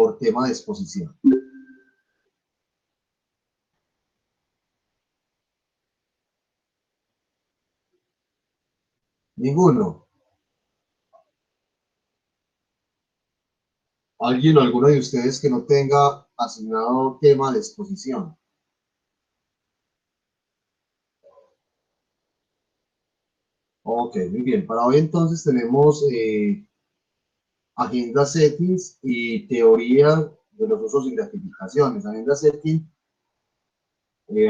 por tema de exposición. Ninguno. ¿Alguien o alguno de ustedes que no tenga asignado tema de exposición? Ok, muy bien. Para hoy entonces tenemos agenda settings y teoría de los usos y gratificaciones. Agenda setting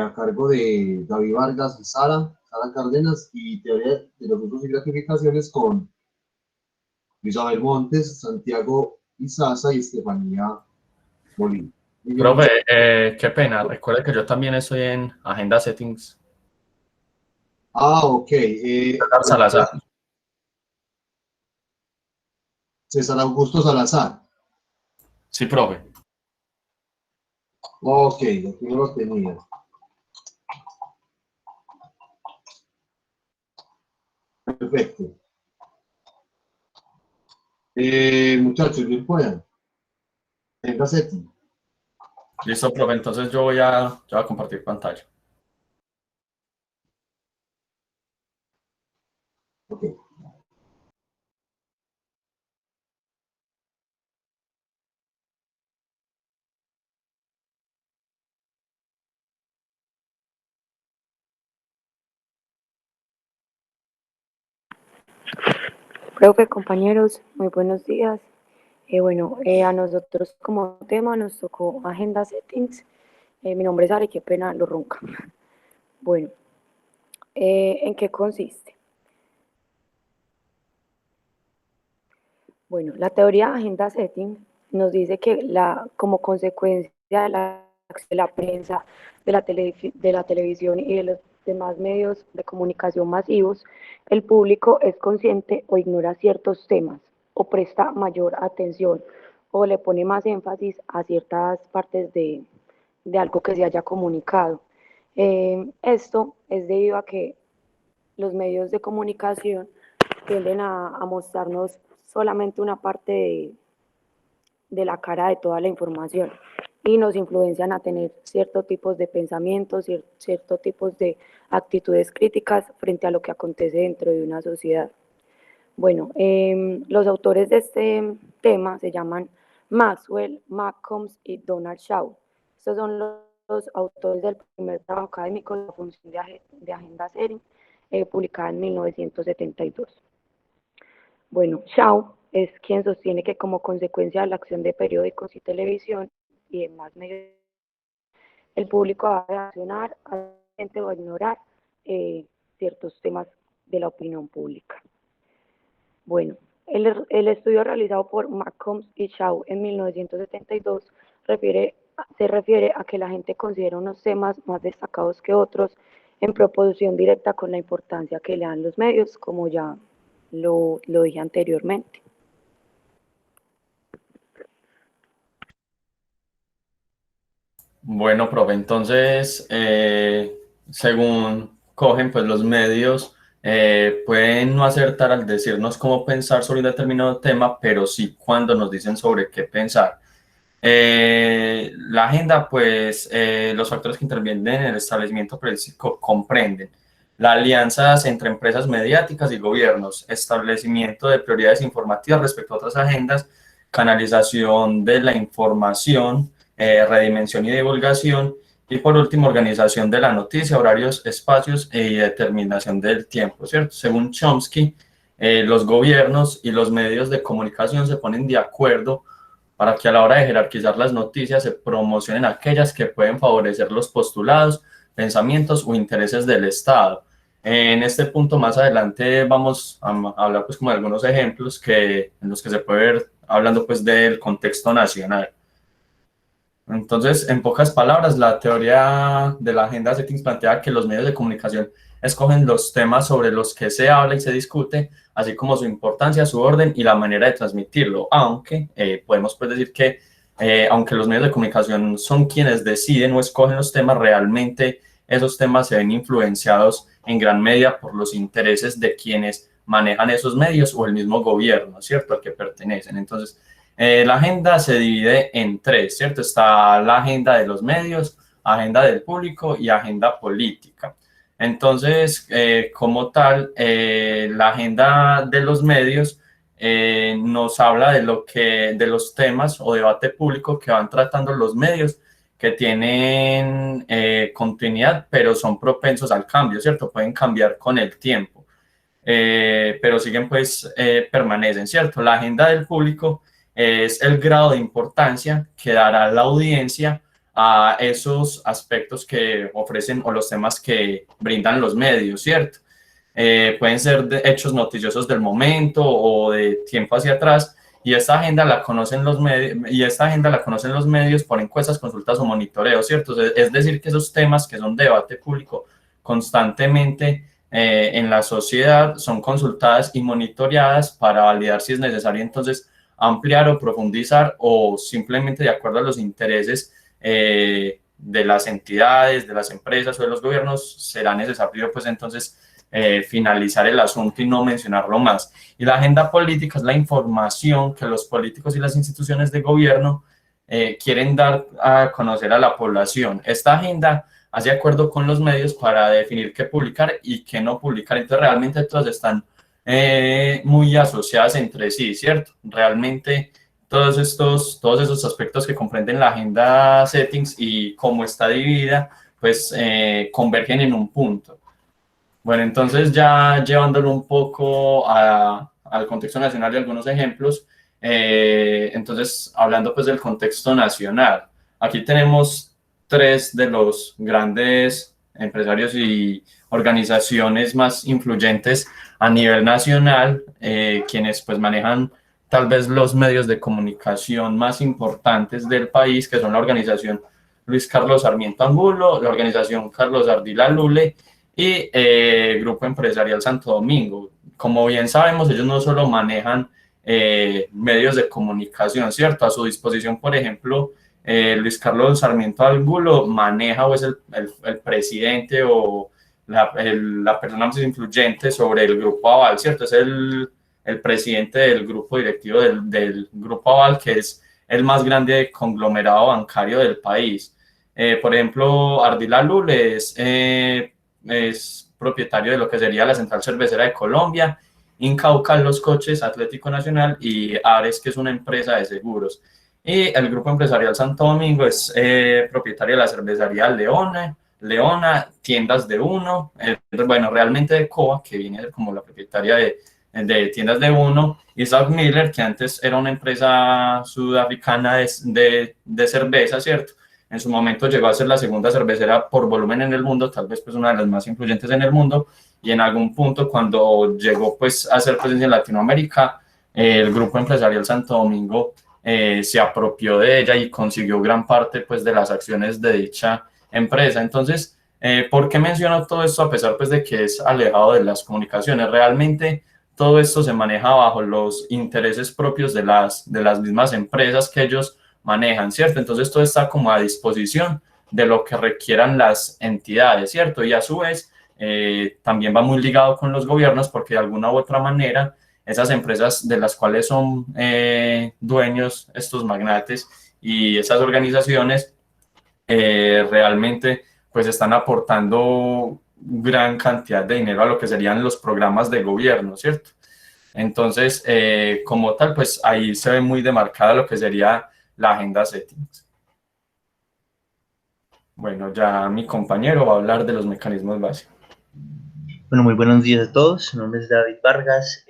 a cargo de David Vargas y Sara Cárdenas, y teoría de los usos y gratificaciones con Isabel Montes, Santiago Izaza y Estefanía Molina. Profe, qué pena, recuerde que yo también estoy en Agenda Settings. Ok. Salazar. César Augusto Salazar. Sí, profe. Ok, aquí no lo tenía. Perfecto. Muchachos, bien puedan. Agenda setting. Listo, profe, entonces yo voy a compartir pantalla. Ok. Profe, compañeros, muy buenos días. A nosotros como tema nos tocó Agenda Settings. Mi nombre es Ari, qué pena lo ronca. Bueno, ¿en qué consiste? Bueno, la teoría de Agenda Setting nos dice que como consecuencia de la prensa, de la televisión y de los demás medios de comunicación masivos, el público es consciente o ignora ciertos temas, o presta mayor atención, o le pone más énfasis a ciertas partes de algo que se haya comunicado. Esto es debido a que los medios de comunicación tienden a mostrarnos solamente una parte de la cara de toda la información y nos influencian a tener ciertos tipos de pensamientos, ciertos tipos de actitudes críticas frente a lo que acontece dentro de una sociedad. Bueno, los autores de este tema se llaman Maxwell, Malcolm y Donald Shaw. Estos son los autores del primer trabajo académico de la función de Agenda Setting, publicada en 1972. Bueno, Shaw es quien sostiene que como consecuencia de la acción de periódicos y televisión y demás medios, el público va a reaccionar o ignorar ciertos temas de la opinión pública. Bueno, el estudio realizado por Malcolm y Shaw en 1972 se refiere a que la gente considera unos temas más destacados que otros en proporción directa con la importancia que le dan los medios, como ya lo dije anteriormente. Bueno, profe, entonces, según cogen, pues los medios pueden no acertar al decirnos cómo pensar sobre un determinado tema, pero sí cuando nos dicen sobre qué pensar. La agenda, pues, los factores que intervienen en el establecimiento periodístico comprenden las alianzas entre empresas mediáticas y gobiernos, establecimiento de prioridades informativas respecto a otras agendas, canalización de la información, redimensión y divulgación, y por último, organización de la noticia, horarios, espacios y determinación del tiempo, ¿cierto? Según Chomsky, los gobiernos y los medios de comunicación se ponen de acuerdo para que a la hora de jerarquizar las noticias se promocionen aquellas que pueden favorecer los postulados, pensamientos o intereses del Estado. En este punto más adelante vamos a hablar pues como de algunos ejemplos en los que se puede ver hablando pues del contexto nacional. Entonces, en pocas palabras, la teoría de la agenda settings plantea que los medios de comunicación escogen los temas sobre los que se habla y se discute, así como su importancia, su orden y la manera de transmitirlo, aunque podemos pues decir que aunque los medios de comunicación son quienes deciden o escogen los temas, realmente esos temas se ven influenciados en gran medida por los intereses de quienes manejan esos medios o el mismo gobierno, ¿cierto?, al que pertenecen. Entonces, La agenda se divide en tres, ¿cierto? Está la agenda de los medios, agenda del público y agenda política. Entonces, como tal, la agenda de los medios nos habla de los temas o debate público que van tratando los medios que tienen continuidad, pero son propensos al cambio, ¿cierto? Pueden cambiar con el tiempo, pero siguen, pues, permanecen, ¿cierto? La agenda del público es el grado de importancia que dará la audiencia a esos aspectos que ofrecen o los temas que brindan los medios, ¿cierto? Pueden ser hechos noticiosos del momento o de tiempo hacia atrás, y esta agenda la conocen los medios por encuestas, consultas o monitoreo, ¿cierto? Es decir, que esos temas que son de debate público constantemente en la sociedad son consultadas y monitoreadas para validar si es necesario entonces ampliar o profundizar, o simplemente de acuerdo a los intereses de las entidades, de las empresas o de los gobiernos, será necesario pues entonces finalizar el asunto y no mencionarlo más. Y la agenda política es la información que los políticos y las instituciones de gobierno quieren dar a conocer a la población. Esta agenda hace acuerdo con los medios para definir qué publicar y qué no publicar. Entonces, realmente todas están muy asociadas entre sí, ¿cierto? Realmente todos esos aspectos que comprenden la agenda settings y cómo está dividida, pues convergen en un punto. Bueno, entonces ya llevándolo un poco al contexto nacional y algunos ejemplos, entonces hablando pues del contexto nacional, aquí tenemos tres de los grandes empresarios y organizaciones más influyentes a nivel nacional, quienes pues manejan tal vez los medios de comunicación más importantes del país, que son la organización Luis Carlos Sarmiento Angulo, la organización Carlos Ardila Lule y Grupo Empresarial Santo Domingo. Como bien sabemos, ellos no solo manejan medios de comunicación, ¿cierto? A su disposición, por ejemplo, Luis Carlos Sarmiento Angulo maneja o es el presidente o la persona más influyente sobre el Grupo Aval, ¿cierto? Es el presidente del grupo directivo del Grupo Aval, que es el más grande conglomerado bancario del país. Por ejemplo, Ardila Lule es propietario de lo que sería la Central Cervecera de Colombia, Incauca Los Coches, Atlético Nacional y Ares, que es una empresa de seguros. Y el Grupo Empresarial Santo Domingo es propietario de la cervecería Leona, Tiendas de Uno, bueno, realmente de Coa, que viene a ser como la propietaria de Tiendas de Uno, y South Miller, que antes era una empresa sudafricana de cerveza, ¿cierto? En su momento llegó a ser la segunda cervecera por volumen en el mundo, tal vez pues una de las más influyentes en el mundo, y en algún punto cuando llegó pues a ser presencia en Latinoamérica, el Grupo Empresarial Santo Domingo se apropió de ella y consiguió gran parte pues de las acciones de dicha empresa. Entonces, ¿por qué menciono todo esto a pesar pues de que es alejado de las comunicaciones? Realmente todo esto se maneja bajo los intereses propios de las mismas empresas que ellos manejan, ¿cierto? Entonces todo está como a disposición de lo que requieran las entidades, ¿cierto? Y a su vez también va muy ligado con los gobiernos, porque de alguna u otra manera esas empresas de las cuales son dueños estos magnates y esas organizaciones realmente pues están aportando gran cantidad de dinero a lo que serían los programas de gobierno, ¿cierto? Entonces, como tal, pues ahí se ve muy demarcada lo que sería la agenda settings. Bueno, ya mi compañero va a hablar de los mecanismos básicos. Bueno, muy buenos días a todos. Mi nombre es David Vargas.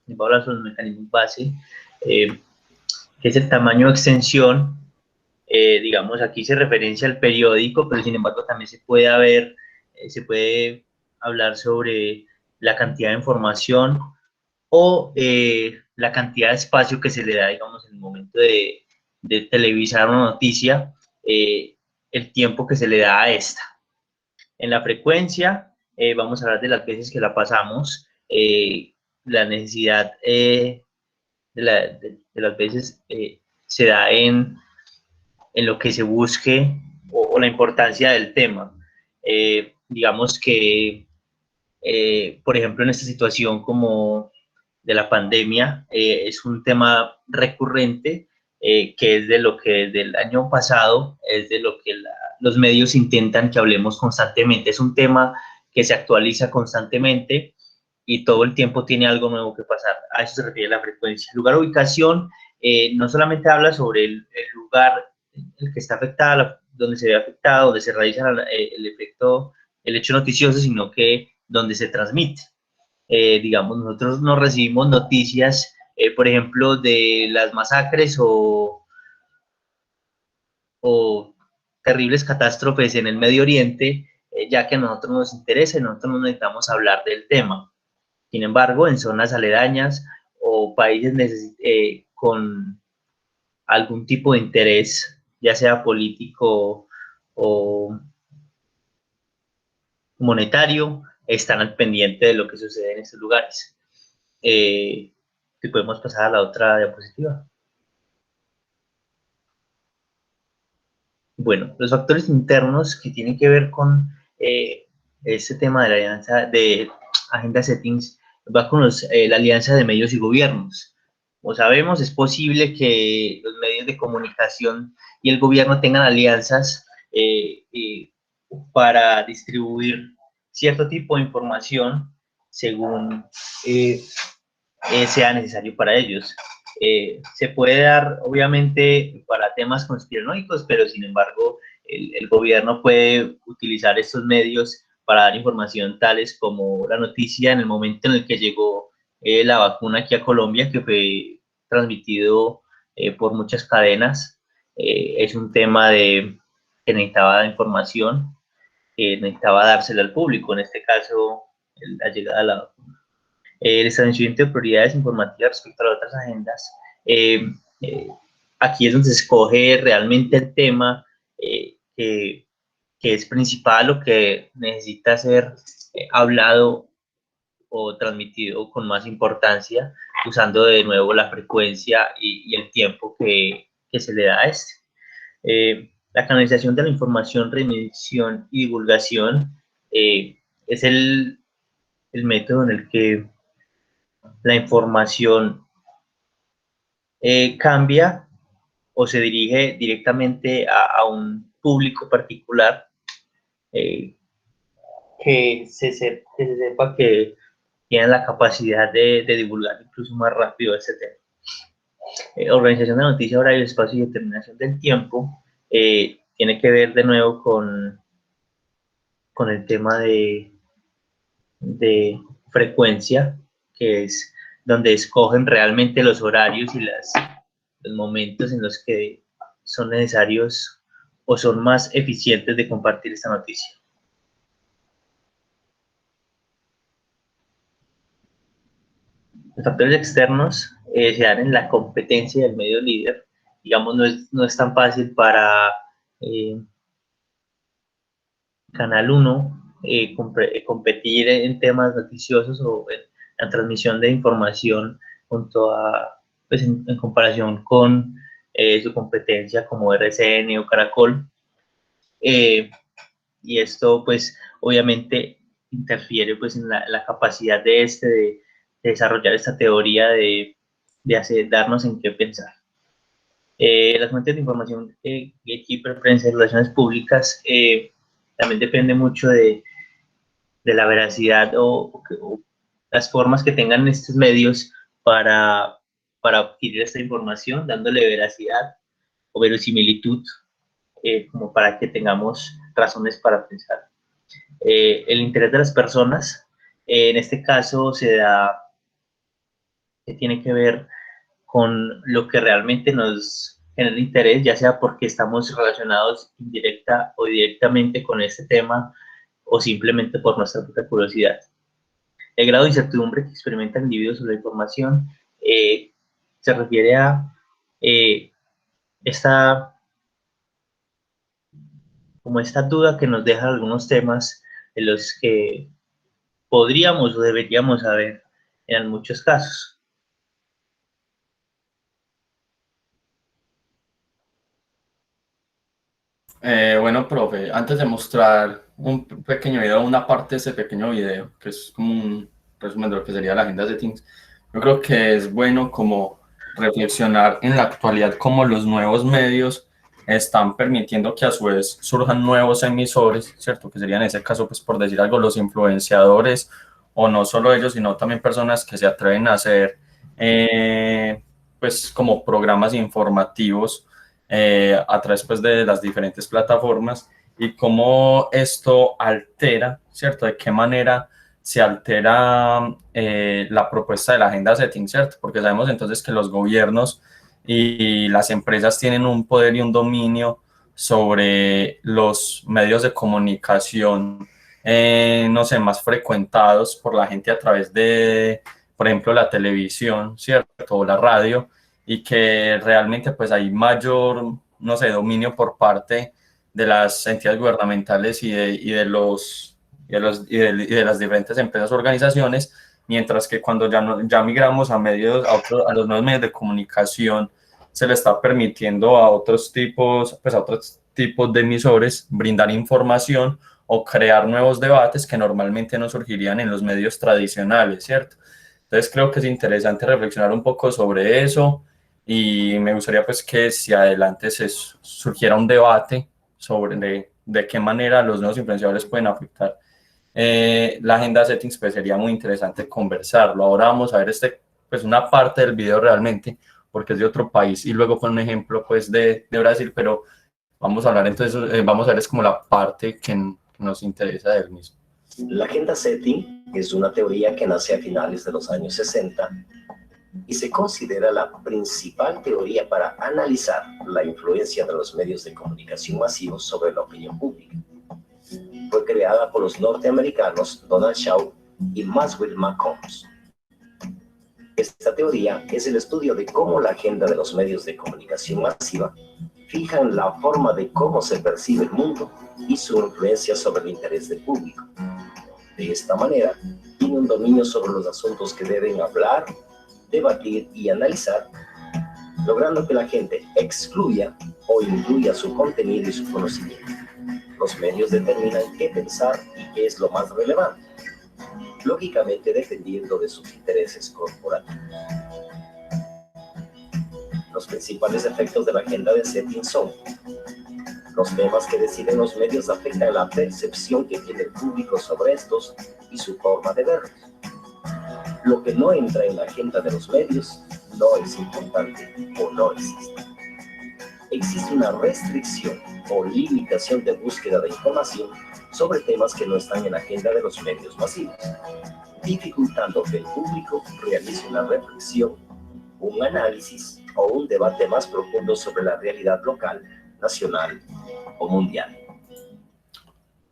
Voy a hablar sobre los mecanismos base, que es el tamaño de extensión. Digamos, aquí se referencia al periódico, pero sin embargo también se puede hablar sobre la cantidad de información o la cantidad de espacio que se le da, digamos, en el momento de televisar una noticia, el tiempo que se le da a esta. En la frecuencia, vamos a hablar de las veces que la pasamos, la necesidad de las veces se da en lo que se busque o la importancia del tema. Digamos que, por ejemplo, en esta situación como la pandemia, es un tema recurrente, que es de lo que desde el año pasado, es de lo que los medios intentan que hablemos constantemente. Es un tema que se actualiza constantemente y todo el tiempo tiene algo nuevo que pasar. A eso se refiere la frecuencia. Lugar, ubicación, no solamente habla sobre el lugar en el que está afectada, donde se ve afectado, donde se realiza el efecto, el hecho noticioso, sino que donde se transmite. Digamos, nosotros no recibimos noticias, por ejemplo, de las masacres o terribles catástrofes en el Medio Oriente, ya que a nosotros nos interesa y nosotros no necesitamos hablar del tema. Sin embargo, en zonas aledañas o países con algún tipo de interés, ya sea político o monetario, están al pendiente de lo que sucede en estos lugares. Si podemos pasar a la otra diapositiva. Bueno, los factores internos que tienen que ver con este tema de la alianza de Agenda Settings va con la alianza de medios y gobiernos. Como sabemos, es posible que los medios de comunicación y el gobierno tengan alianzas para distribuir cierto tipo de información según sea necesario para ellos. Se puede dar, obviamente, para temas conspiranoicos, pero sin embargo, el gobierno puede utilizar estos medios para dar información tales como la noticia en el momento en el que llegó la vacuna aquí a Colombia, que fue transmitido por muchas cadenas. Es un tema que necesitaba información, que necesitaba dársela al público, en este caso, la llegada de la vacuna. El establecimiento de prioridades informativas respecto a las otras agendas. Aquí es donde se escoge realmente el tema que es principal o que necesita ser hablado o transmitido con más importancia, usando de nuevo la frecuencia y el tiempo que se le da a este. La canalización de la información, remisión y divulgación es el método en el que la información cambia o se dirige directamente a un público particular, que se sepa que tienen la capacidad de divulgar incluso más rápido ese tema. Organización de noticias, horario, espacio y determinación del tiempo tiene que ver de nuevo con el tema de frecuencia, que es donde escogen realmente los horarios y los momentos en los que son necesarios o son más eficientes de compartir esta noticia. Los factores externos se dan en la competencia del medio líder. Digamos, no es tan fácil para Canal 1 competir en temas noticiosos o en la transmisión de información junto a, pues en comparación con su competencia como RCN o Caracol. Y esto pues obviamente interfiere pues en la capacidad de desarrollar esta teoría de darnos en qué pensar. Las fuentes de información de Gatekeeper, prensa y relaciones públicas también depende mucho de la veracidad o las formas que tengan estos medios para adquirir esta información, dándole veracidad o verosimilitud, como para que tengamos razones para pensar. El interés de las personas, en este caso tiene que ver con lo que realmente nos genera interés, ya sea porque estamos relacionados indirecta o directamente con este tema o simplemente por nuestra propia curiosidad. El grado de incertidumbre que experimenta el individuo sobre la información se refiere a esta duda que nos dejan algunos temas de los que podríamos o deberíamos saber en muchos casos. Bueno, profe, antes de mostrar un pequeño video, una parte de ese pequeño video, que es como un resumen de lo que sería la agenda settings, Yo creo que es bueno como reflexionar en la actualidad cómo los nuevos medios están permitiendo que a su vez surjan nuevos emisores, ¿cierto? Que serían en ese caso, pues por decir algo, los influenciadores, o no solo ellos, sino también personas que se atreven a hacer, pues como programas informativos a través pues, de las diferentes plataformas, y cómo esto altera, ¿cierto? De qué manera se altera la propuesta de la agenda setting, ¿cierto? Porque sabemos entonces que los gobiernos y las empresas tienen un poder y un dominio sobre los medios de comunicación, no sé, más frecuentados por la gente a través de, por ejemplo, la televisión, ¿cierto? O la radio, y que realmente pues hay mayor, no sé, dominio por parte de las entidades gubernamentales y de las diferentes empresas o organizaciones, mientras que cuando ya, no, ya migramos a medios, a los nuevos medios de comunicación, se le está permitiendo a otros tipos, pues a otros tipos de emisores brindar información o crear nuevos debates que normalmente no surgirían en los medios tradicionales, ¿cierto? Entonces creo que es interesante reflexionar un poco sobre eso, y me gustaría pues que si adelante se surgiera un debate sobre de qué manera los nuevos influenciadores pueden afectar la agenda settings, pues sería muy interesante conversarlo. Ahora vamos a ver pues una parte del video realmente, porque es de otro país, y luego con un ejemplo pues de Brasil, pero vamos a hablar entonces, vamos a ver es como la parte que nos interesa del mismo. La agenda setting es una teoría que nace a finales de los años 60 y se considera la principal teoría para analizar la influencia de los medios de comunicación masivos sobre la opinión pública. Fue creada por los norteamericanos Donald Shaw y Maxwell McCombs. Esta teoría es el estudio de cómo la agenda de los medios de comunicación masiva fijan la forma de cómo se percibe el mundo y su influencia sobre el interés del público. De esta manera, tiene un dominio sobre los asuntos que deben hablar, debatir y analizar, logrando que la gente excluya o incluya su contenido y su conocimiento. Los medios determinan qué pensar y qué es lo más relevante, lógicamente dependiendo de sus intereses corporativos. Los principales efectos de la agenda de setting son: los temas que deciden los medios afectan la percepción que tiene el público sobre estos y su forma de verlos. Lo que no entra en la agenda de los medios no es importante o no existe. Existe una restricción o limitación de búsqueda de información sobre temas que no están en la agenda de los medios masivos, dificultando que el público realice una reflexión, un análisis o un debate más profundo sobre la realidad local, nacional o mundial.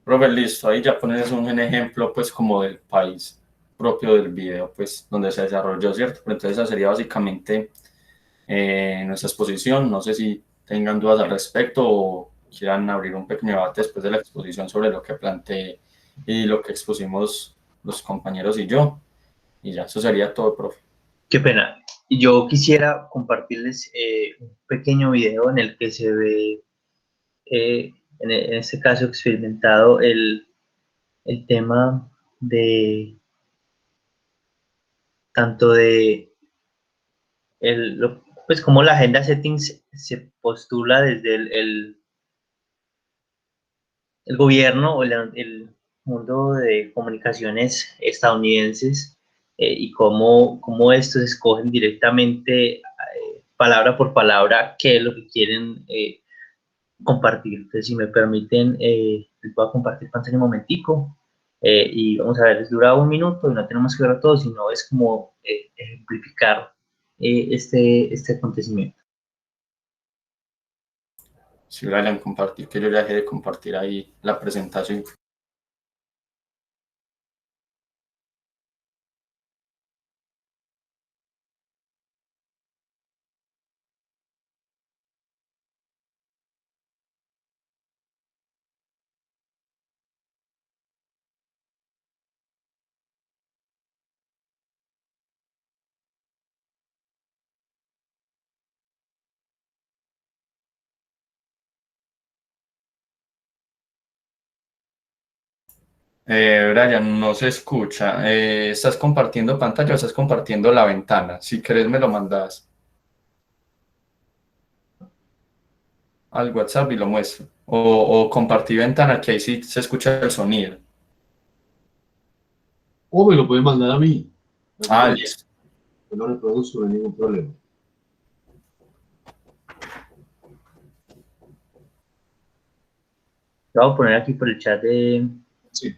Robert, listo, ahí ya pones un ejemplo pues como del país propio del video, pues donde se desarrolló, ¿cierto? Pero entonces esa sería básicamente nuestra exposición. No sé si tengan dudas al respecto o quieran abrir un pequeño debate después de la exposición sobre lo que planteé y lo que expusimos los compañeros y yo. Y ya, eso sería todo, profe. Qué pena. Yo quisiera compartirles un pequeño video en el que se ve, en este caso, experimentado el tema de tanto de pues como la agenda settings se postula desde el gobierno o el mundo de comunicaciones estadounidenses, y cómo estos escogen directamente, palabra por palabra, qué es lo que quieren compartir. Entonces, si me permiten, les voy a compartir pantalla un momentico, y vamos a ver, les dura 1 minuto y no tenemos que verlo todo, sino es como ejemplificar este acontecimiento. Si Brian, compartir, que yo ya dejé de compartir ahí la presentación. Brian, no se escucha. ¿Estás compartiendo pantalla o estás compartiendo la ventana? Si querés me lo mandas al WhatsApp y lo muestro. O compartí ventana, que ahí sí se escucha el sonido. O me lo pueden mandar a mí. Ah, listo. Yo lo reproduzco, no hay ningún problema. Lo voy a poner aquí por el chat de... Sí.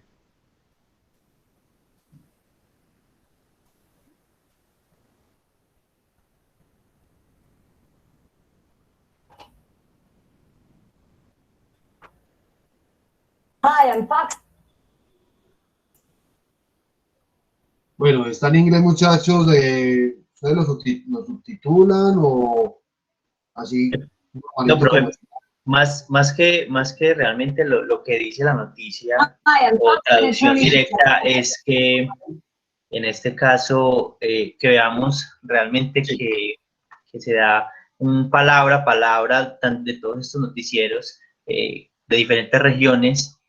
Hi, I'm Fox. Bueno, está en inglés, muchachos. ¿Ustedes lo subtitulan o así? No, Normalito como pero más que realmente lo que dice la noticia Hi, I'm o Fox. traducción directa es que en este caso que veamos realmente Sí. que se da un palabra a palabra de todos estos noticieros de diferentes regiones,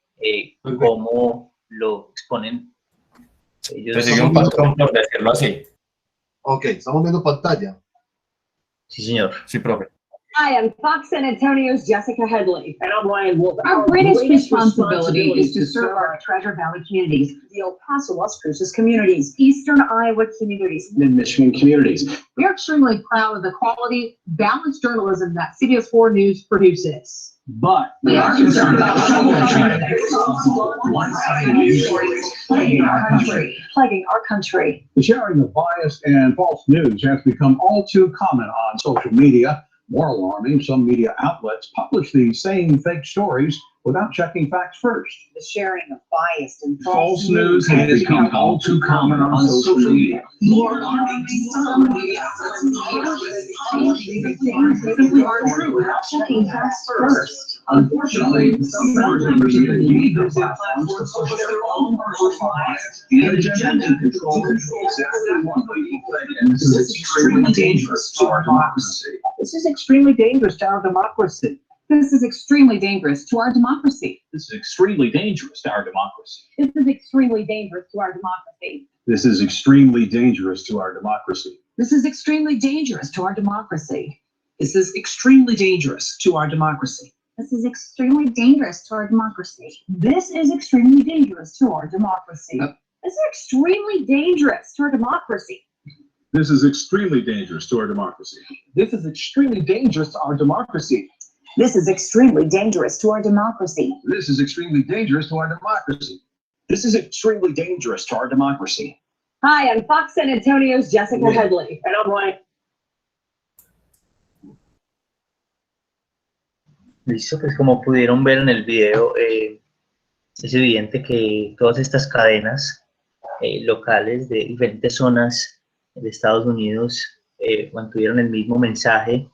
cómo lo exponen Te ellos. sigue un patrón, por decirlo así. Ok, estamos viendo pantalla. Sí, señor. Sí, profe. Hi, I'm Fox San Antonio's Jessica Headley. And I'm Ryan Wolf. Our greatest responsibility is to serve our Treasure Valley communities, the El Paso, Las Cruces communities, Eastern Iowa communities, In Michigan communities. We are extremely proud of the quality, balanced journalism that CBS 4 News produces. But We are concerned about one-sided news stories plaguing our country. Plaguing our country. The sharing of biased and false news has become all too common on social media. More alarming, some media outlets publish these same fake stories without checking facts first. The sharing of biased and False news has become all too common on social media. More alarming, some media simply aren't true without checking facts first. Unfortunately, some members of the media need those platforms to push their own personal bias and agenda to control exactly what we think. And this is extremely dangerous to our democracy. This is extremely dangerous to our democracy. This is extremely dangerous to our democracy. This is extremely dangerous to our democracy. This is extremely dangerous to our democracy. This is extremely dangerous to our democracy. This is extremely dangerous to our democracy. This is extremely dangerous to our democracy. This is extremely dangerous to our democracy. This is extremely dangerous to our democracy. This is extremely dangerous to our democracy. This is extremely dangerous to our democracy. This is extremely dangerous to our democracy. This is extremely dangerous to our democracy. This is extremely dangerous to our democracy. This is extremely dangerous to our democracy. Hi, I'm Fox San Antonio's Jessica Headley. And I'm Ryan. Listo, pues como pudieron ver en el video, es evidente que todas estas cadenas locales de diferentes zonas de Estados Unidos mantuvieron el mismo mensaje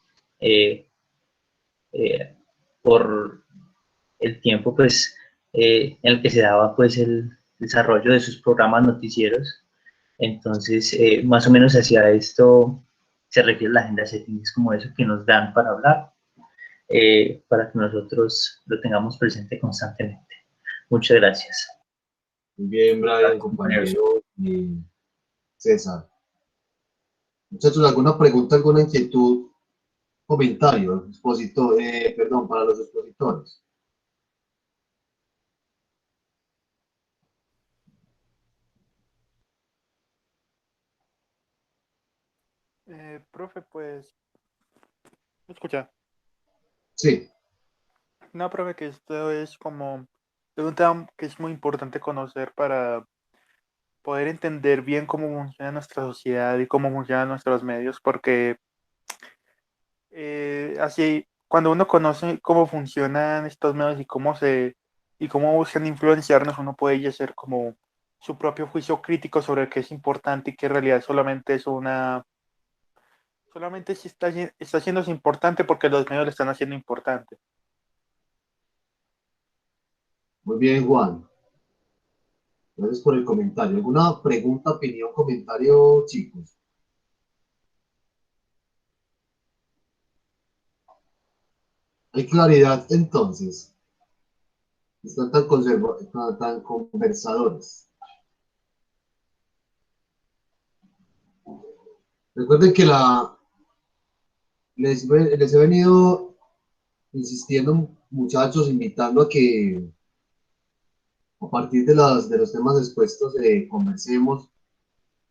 por el tiempo pues, en el que se daba pues, el desarrollo de sus programas noticieros. Entonces, más o menos hacia esto se refiere la agenda setting, es como eso que nos dan para hablar. Para que nosotros lo tengamos presente constantemente. Muchas gracias. Muy bien, Brian, compañero y César. Muchachos, ¿alguna pregunta, alguna inquietud, comentario, expositor, perdón, para los expositores? Profe, pues, ¿me escucha? Sí. No, profe, que esto es como un tema que es muy importante conocer para poder entender bien cómo funciona nuestra sociedad y cómo funcionan nuestros medios, porque así, cuando uno conoce cómo funcionan estos medios y cómo buscan influenciarnos, uno puede ya hacer como su propio juicio crítico sobre qué es importante y qué en realidad solamente si está haciéndose importante porque los medios lo están haciendo importante. Muy bien, Juan. Gracias por el comentario. ¿Alguna pregunta, opinión, comentario, chicos? ¿Hay claridad entonces? están tan conversadores. Recuerden que les he venido insistiendo, muchachos, invitando a que a partir de los temas expuestos conversemos,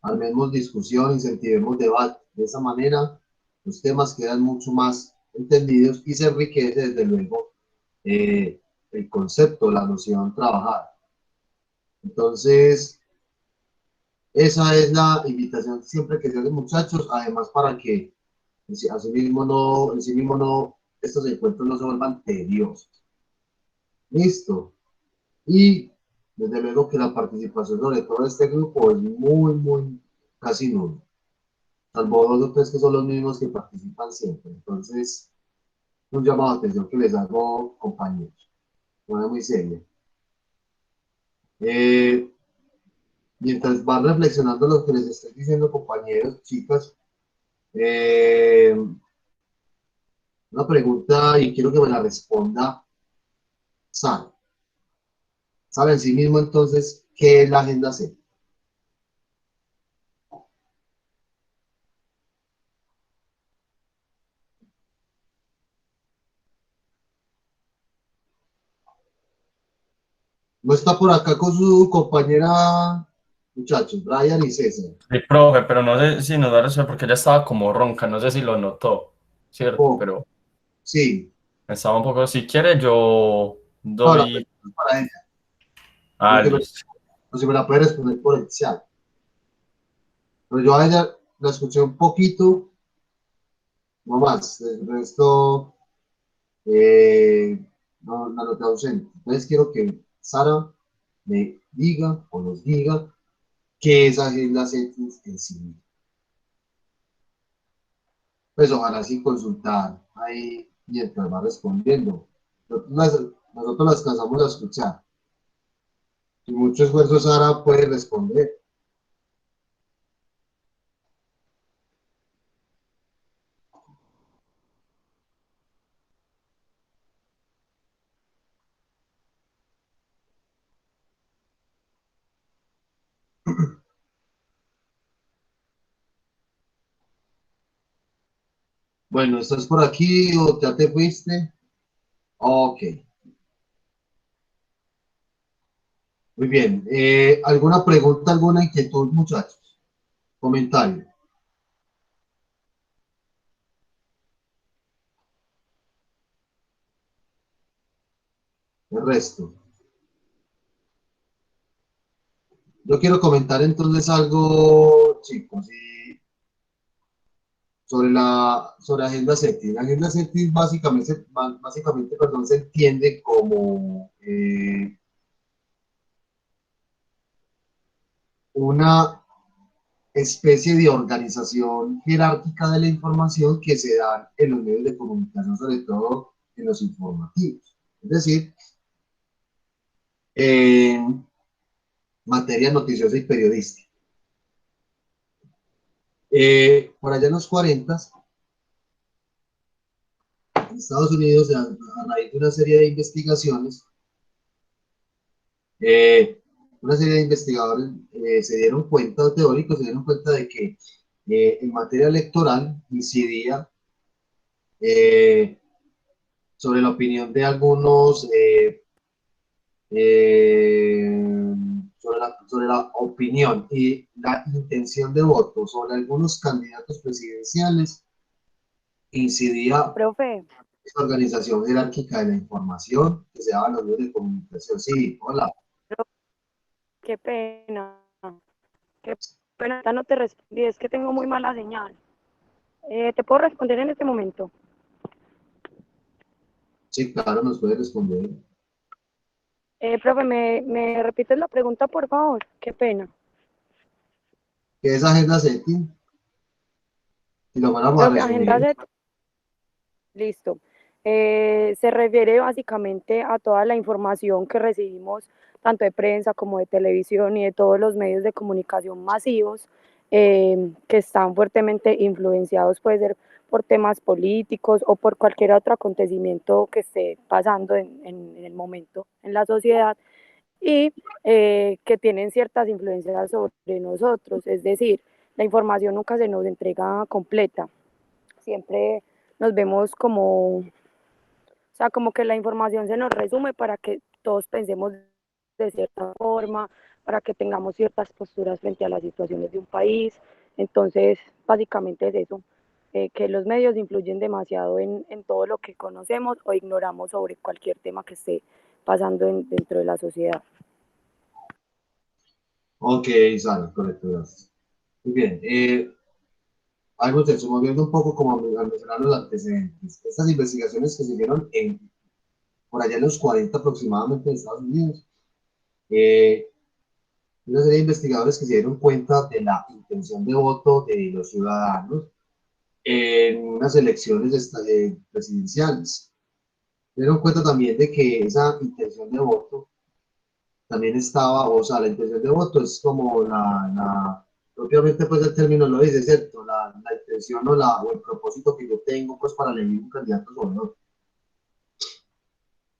armemos discusión, incentivemos debate. De esa manera, los temas quedan mucho más entendidos y se enriquece, desde luego, el concepto, la noción trabajada. Entonces, esa es la invitación siempre que se hace, muchachos, además para que asimismo no, estos encuentros no se vuelvan tediosos. Listo. Y desde luego que la participación sobre todo este grupo es muy, casi nula. Salvo 2 o 3 que son los mismos que participan siempre. Entonces, un llamado de atención que les hago, compañeros. Una muy seria. Mientras van reflexionando lo que les estoy diciendo, compañeros, chicas, una pregunta y quiero que me la responda Sara. ¿Sabe en sí mismo entonces qué es la Agenda C? No está por acá con su compañera, muchachos, Brian y César. Sí, profe, pero no sé si nos da eso porque ella estaba como ronca, no sé si lo notó, ¿cierto? Oh, Pero sí, estaba un poco, si quiere yo no, la doy... pregunta es para ella. Ah, Porque listo. no se me la puede responder por el chat. Pero yo a ella la escuché un poquito, no más. El resto, no la noté ausente. Entonces quiero que Sara me diga o nos diga qué es Agenda Settings en sí. Pues ojalá sin consultar ahí mientras va respondiendo. Nosotros las cansamos de escuchar. Sin mucho esfuerzo, Sara puede responder. Bueno, ¿estás por aquí o ya te fuiste? Ok, muy bien. ¿Alguna pregunta, alguna inquietud, muchachos? Comentario. El resto. Yo quiero comentar entonces algo, chicos, sobre Agenda Setting. Agenda Setting básicamente, perdón, se entiende como una especie de organización jerárquica de la información que se da en los medios de comunicación, sobre todo en los informativos. Es decir, en materia noticiosa y periodística. Por allá en los 40, en Estados Unidos, a raíz de una serie de investigaciones, una serie de investigadores se dieron cuenta, teóricos se dieron cuenta de que en materia electoral incidía sobre la opinión de algunos, sobre la opinión y la intención de voto sobre algunos candidatos presidenciales, incidía Profe, esta organización jerárquica de la información que se daba en los medios de comunicación. Sí, hola. qué pena. Qué pena, ahorita no te respondí, es que tengo muy mala señal. ¿Te puedo responder en este momento? Sí, claro, nos puede responder. Profe, ¿me repites la pregunta, por favor? Qué pena. ¿Qué es Agenda Setting? Y lo vamos a Profe, agenda resumir. listo. Se refiere básicamente a toda la información que recibimos, tanto de prensa como de televisión y de todos los medios de comunicación masivos, que están fuertemente influenciados, puede ser por temas políticos o por cualquier otro acontecimiento que esté pasando en el momento en la sociedad y que tienen ciertas influencias sobre nosotros, es decir, la información nunca se nos entrega completa, siempre nos vemos como, o sea, como que la información se nos resume para que todos pensemos de cierta forma, para que tengamos ciertas posturas frente a las situaciones de un país. Entonces, básicamente es eso, que los medios influyen demasiado en todo lo que conocemos o ignoramos sobre cualquier tema que esté pasando dentro de la sociedad. Ok, Sara, correcto, gracias. Muy bien. Algo te moviendo un poco como al mencionar los antecedentes. Estas investigaciones que se hicieron por allá en los 40 aproximadamente en Estados Unidos, una serie de investigadores que se dieron cuenta de la intención de voto de los ciudadanos en unas elecciones presidenciales. Se dieron cuenta también de que esa intención de voto también estaba, o sea, la intención de voto es como propiamente pues el término lo dice, ¿cierto? La intención o el propósito que yo tengo pues para elegir un candidato sobre otro.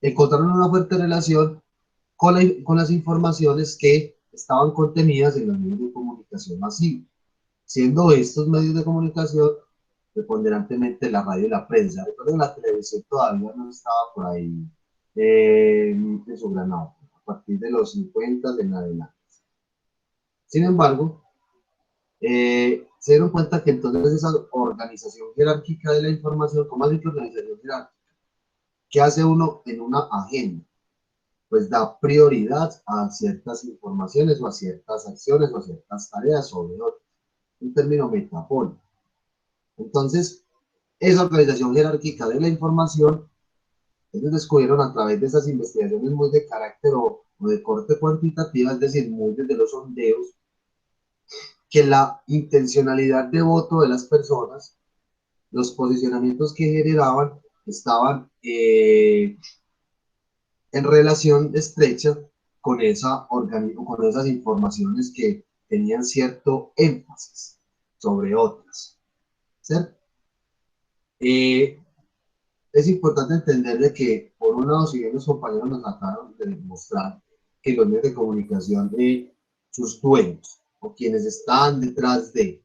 Encontraron una fuerte relación con las informaciones que estaban contenidas en los medios de comunicación masivos, siendo estos medios de comunicación preponderantemente la radio y la prensa. Recuerden, la televisión todavía no estaba por ahí en su gran auge, a partir de los 50 en adelante. Sin embargo, se dieron cuenta que entonces esa organización jerárquica de la información, ¿cómo así que organización jerárquica? ¿Qué hace uno en una agenda? Pues da prioridad a ciertas informaciones o a ciertas acciones o a ciertas tareas sobre otras. Un término metafórico. Entonces, esa organización jerárquica de la información, ellos descubrieron a través de esas investigaciones muy de carácter o de corte cuantitativa, es decir, muy desde los sondeos, que la intencionalidad de voto de las personas, los posicionamientos que generaban, estaban en relación estrecha con con esas informaciones que tenían cierto énfasis sobre otras, ¿cierto? Es importante entender de que, por un lado, si bien los compañeros nos trataron de demostrar que los medios de comunicación, sus dueños o quienes están detrás de,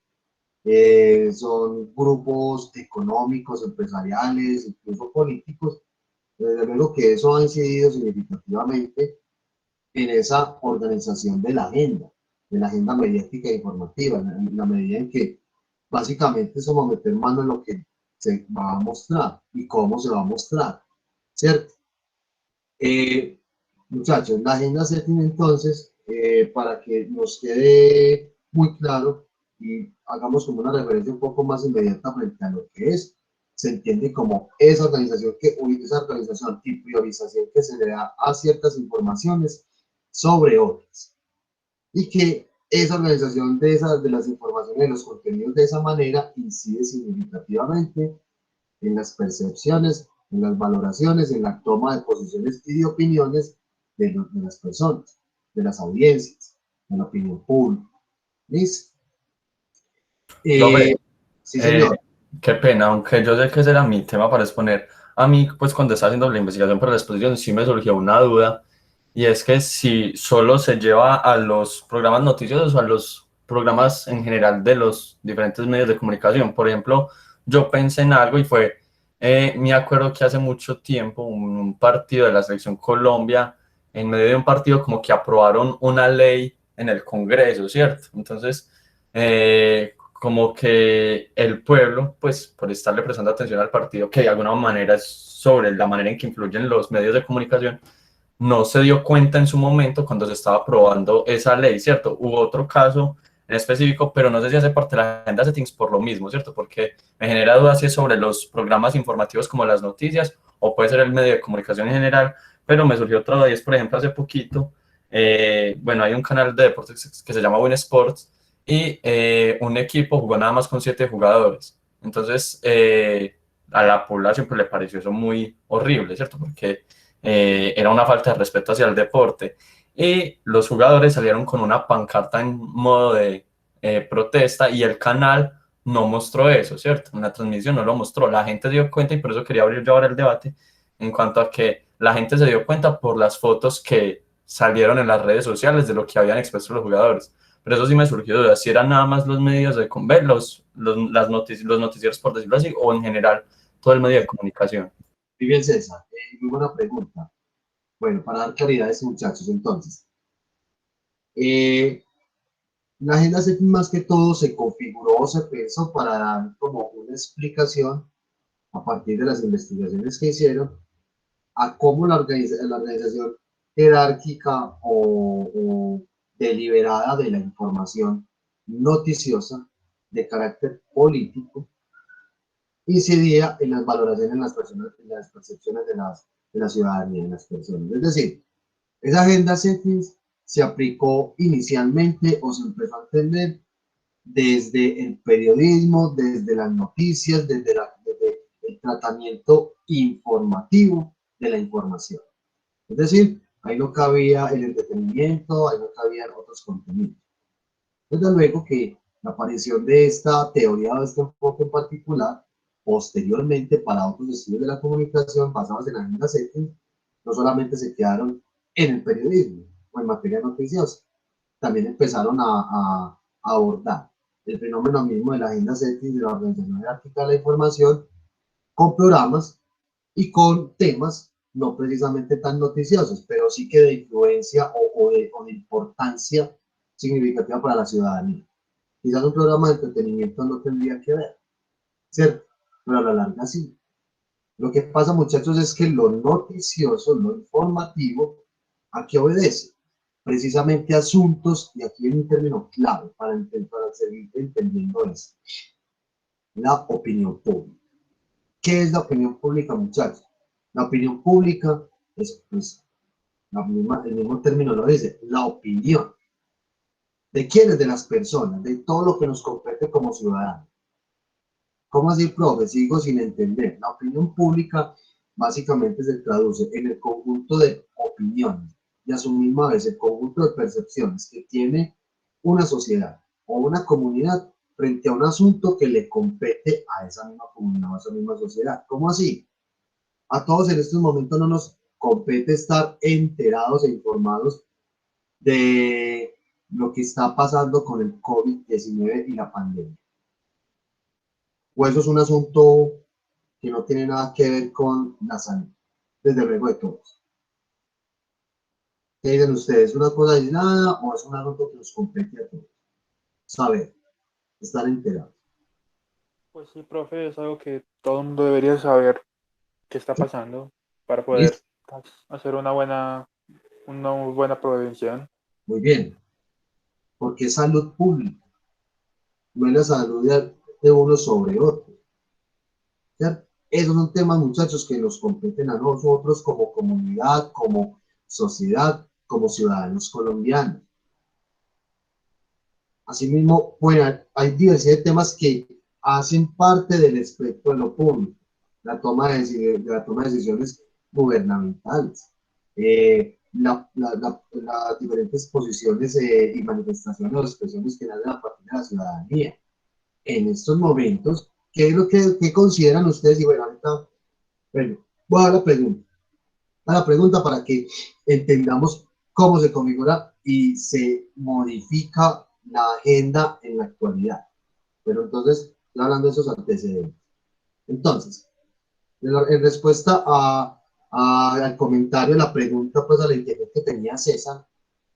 son grupos económicos, empresariales, incluso políticos, desde luego que eso ha incidido significativamente en esa organización de la agenda mediática e informativa, en la medida en que básicamente es como meter mano en lo que se va a mostrar y cómo se va a mostrar, ¿cierto? Muchachos, la agenda setting entonces, para que nos quede muy claro y hagamos como una referencia un poco más inmediata frente a lo que es, se entiende como esa organización y priorización que se le da a ciertas informaciones sobre otras. Y que esa organización de las informaciones, de los contenidos de esa manera, incide significativamente en las percepciones, en las valoraciones, en la toma de posiciones y de opiniones de las personas, de las audiencias, de la opinión pública. ¿Listo? Sí, señor. Qué pena, aunque yo sé que ese era mi tema para exponer. A mí, pues cuando estaba haciendo la investigación para la exposición, sí me surgió una duda, y es que si solo se lleva a los programas noticiosos o a los programas en general de los diferentes medios de comunicación. Por ejemplo, yo pensé en algo y fue, me acuerdo que hace mucho tiempo un partido de la Selección Colombia, en medio de un partido como que aprobaron una ley en el Congreso, ¿cierto? Entonces, como que el pueblo, pues por estarle prestando atención al partido, que de alguna manera es sobre la manera en que influyen los medios de comunicación, no se dio cuenta en su momento cuando se estaba aprobando esa ley, ¿cierto? Hubo otro caso en específico, pero no sé si hace parte de la agenda settings por lo mismo, ¿cierto? Porque me genera dudas si es sobre los programas informativos como las noticias o puede ser el medio de comunicación en general, pero me surgió otra duda y es, por ejemplo, hace poquito, bueno, hay un canal de deportes que se llama Win Sports y un equipo jugó nada más con 7 jugadores. Entonces, a la población pues, le pareció eso muy horrible, ¿cierto? Porque era una falta de respeto hacia el deporte. Y los jugadores salieron con una pancarta en modo de protesta y el canal no mostró eso, ¿cierto? En la transmisión no lo mostró. La gente se dio cuenta y por eso quería abrir yo ahora el debate en cuanto a que la gente se dio cuenta por las fotos que salieron en las redes sociales de lo que habían expuesto los jugadores. Pero eso sí me surgió duda, si eran nada más los medios de los noticieros, por decirlo así, o en general todo el medio de comunicación. Muy bien, César. Muy buena pregunta. Bueno, para dar claridad a estos muchachos, entonces, la agenda SETIN más que todo se configuró o se pensó para dar como una explicación a partir de las investigaciones que hicieron a cómo la organización jerárquica o deliberada de la información noticiosa de carácter político incidía en las valoraciones en las personas, en las percepciones de la ciudadanía, de las personas. Es decir, esa agenda SETIN se aplicó inicialmente o se empezó a entender desde el periodismo, desde las noticias, desde el tratamiento informativo de la información. Es decir, ahí no cabía el entretenimiento, ahí no cabían otros contenidos. Desde luego que la aparición de esta teoría o de este enfoque en particular, posteriormente para otros estudios de la comunicación basados en la agenda SETIN, no solamente se quedaron en el periodismo o en materia noticiosa, también empezaron a abordar el fenómeno mismo de la agenda SETIN, de la Organización Jerárquica de la Información, con programas y con temas no precisamente tan noticiosos, pero sí que de influencia o de importancia significativa para la ciudadanía. Quizás un programa de entretenimiento no tendría que ver, ¿cierto? Pero a la larga sí. Lo que pasa, muchachos, es que lo noticioso, lo informativo, ¿a qué obedece? Precisamente asuntos, y aquí hay un término clave para seguir entendiendo eso: la opinión pública. ¿Qué es la opinión pública, muchachos? La opinión pública es, pues, el mismo término lo dice, la opinión. ¿De quiénes? De las personas, de todo lo que nos compete como ciudadanos. ¿Cómo así, profe? Sigo sin entender. La opinión pública básicamente se traduce en el conjunto de opiniones y a su misma vez el conjunto de percepciones que tiene una sociedad o una comunidad frente a un asunto que le compete a esa misma comunidad o a esa misma sociedad. ¿Cómo así? A todos en estos momentos no nos compete estar enterados e informados de lo que está pasando con el COVID-19 y la pandemia. O eso es un asunto que no tiene nada que ver con la salud, desde luego de todos. ¿Qué dicen ustedes? ¿Es una cosa aislada o es un asunto que nos compete a todos? Saber, estar enterados. Pues sí, profe, es algo que todo el mundo debería saber qué está pasando para poder hacer una muy buena prevención. Muy bien, porque es salud pública, no es la salud de uno sobre otro. ¿Cierto? Esos son temas, muchachos, que nos competen a nosotros como comunidad, como sociedad, como ciudadanos colombianos. Asimismo, bueno, hay diversidad de temas que hacen parte del espectro de lo público, la toma de decisiones gubernamentales, las diferentes posiciones y manifestaciones o expresiones que nacen a partir de la ciudadanía. En estos momentos, ¿qué es lo que consideran ustedes? Y bueno, ahorita, bueno, voy a dar la pregunta para que entendamos cómo se configura y se modifica la agenda en la actualidad. Pero entonces, estoy hablando de esos antecedentes. Entonces, en respuesta al comentario, la pregunta, pues a la inquietud que tenía César,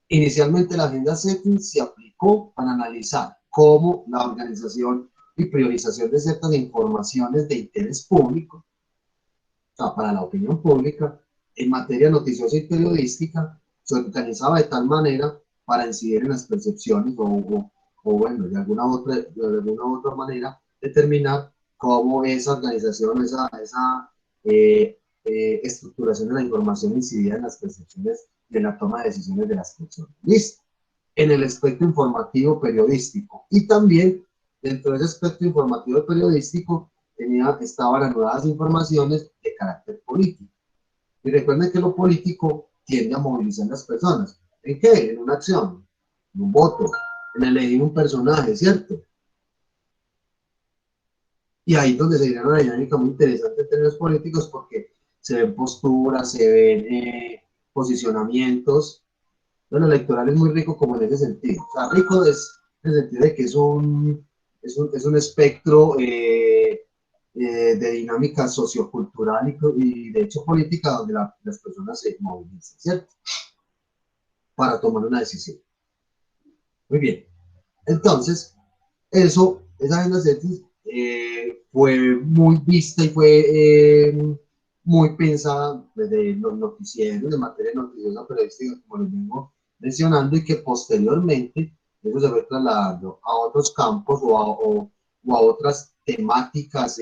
inicialmente la agenda SETIN se aplicó para analizar cómo la organización y priorización de ciertas informaciones de interés público, o sea, para la opinión pública, en materia noticiosa y periodística, se organizaba de tal manera para incidir en las percepciones o bueno, de alguna otra manera, determinar cómo esa organización, esa estructuración de la información incidía en las percepciones de la toma de decisiones de las personas. Listo. En el aspecto informativo periodístico. Y también, dentro de ese aspecto informativo periodístico, estaban anudadas informaciones de carácter político. Y recuerden que lo político tiende a movilizar a las personas. ¿En qué? En una acción, en un voto, en elegir un personaje, ¿cierto? Y ahí es donde se genera una dinámica muy interesante en términos políticos, porque se ven posturas, se ven posicionamientos. Bueno, el electoral es muy rico como en ese sentido. O sea, rico es en el sentido de que es un espectro de dinámica sociocultural y de hecho política donde las personas se movilizan, ¿cierto? Para tomar una decisión. Muy bien. Entonces, esa agenda setting fue muy vista y fue muy pensada desde los noticieros de materia noticiosa periodística, como les vengo mencionando, y que posteriormente eso se fue trasladando a otros campos o a otras temáticas,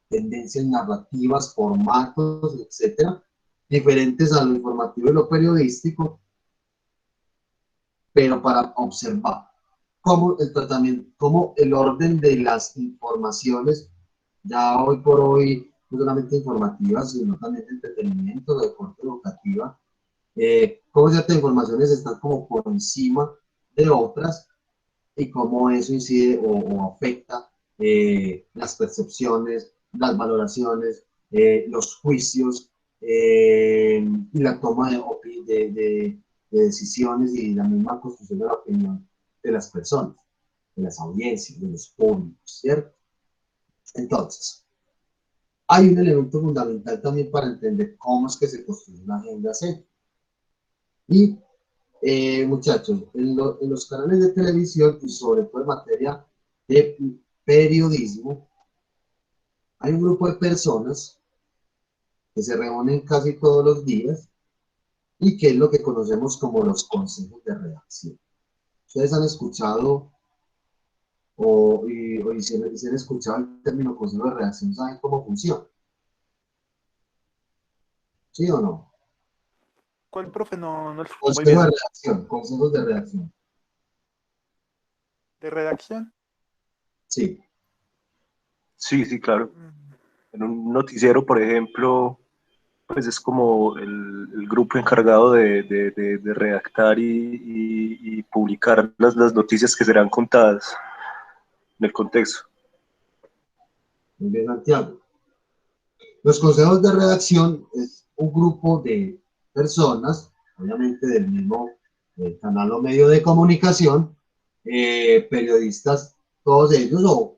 tendencias narrativas, formatos, etcétera, diferentes a lo informativo y lo periodístico, pero para observar cómo el tratamiento, cómo el orden de las informaciones, ya hoy por hoy, no solamente informativas, sino también de entretenimiento, de deporte, educativa, cómo ciertas informaciones están como por encima de otras y cómo eso incide o afecta las percepciones, las valoraciones, los juicios y la toma de decisiones y la misma construcción de la opinión de las personas, de las audiencias, de los públicos, ¿cierto? Entonces, hay un elemento fundamental también para entender cómo es que se construye una agenda C. Y, muchachos, en los canales de televisión y sobre todo en materia de periodismo, hay un grupo de personas que se reúnen casi todos los días y que es lo que conocemos como los consejos de redacción. Ustedes han escuchado y si han escuchado el término consejo de redacción, ¿saben cómo funciona? ¿Sí o no? ¿Cuál, profe? No lo escuché muy Consejo de bien. redacción, consejos de redacción. ¿De redacción? Sí. Sí, sí, claro. Mm, En un noticiero, por ejemplo, pues es como el grupo encargado de redactar y publicar las noticias que serán contadas en el contexto. Muy bien, Santiago. Los consejos de redacción es un grupo de personas, obviamente del mismo canal o medio de comunicación, periodistas, todos ellos, o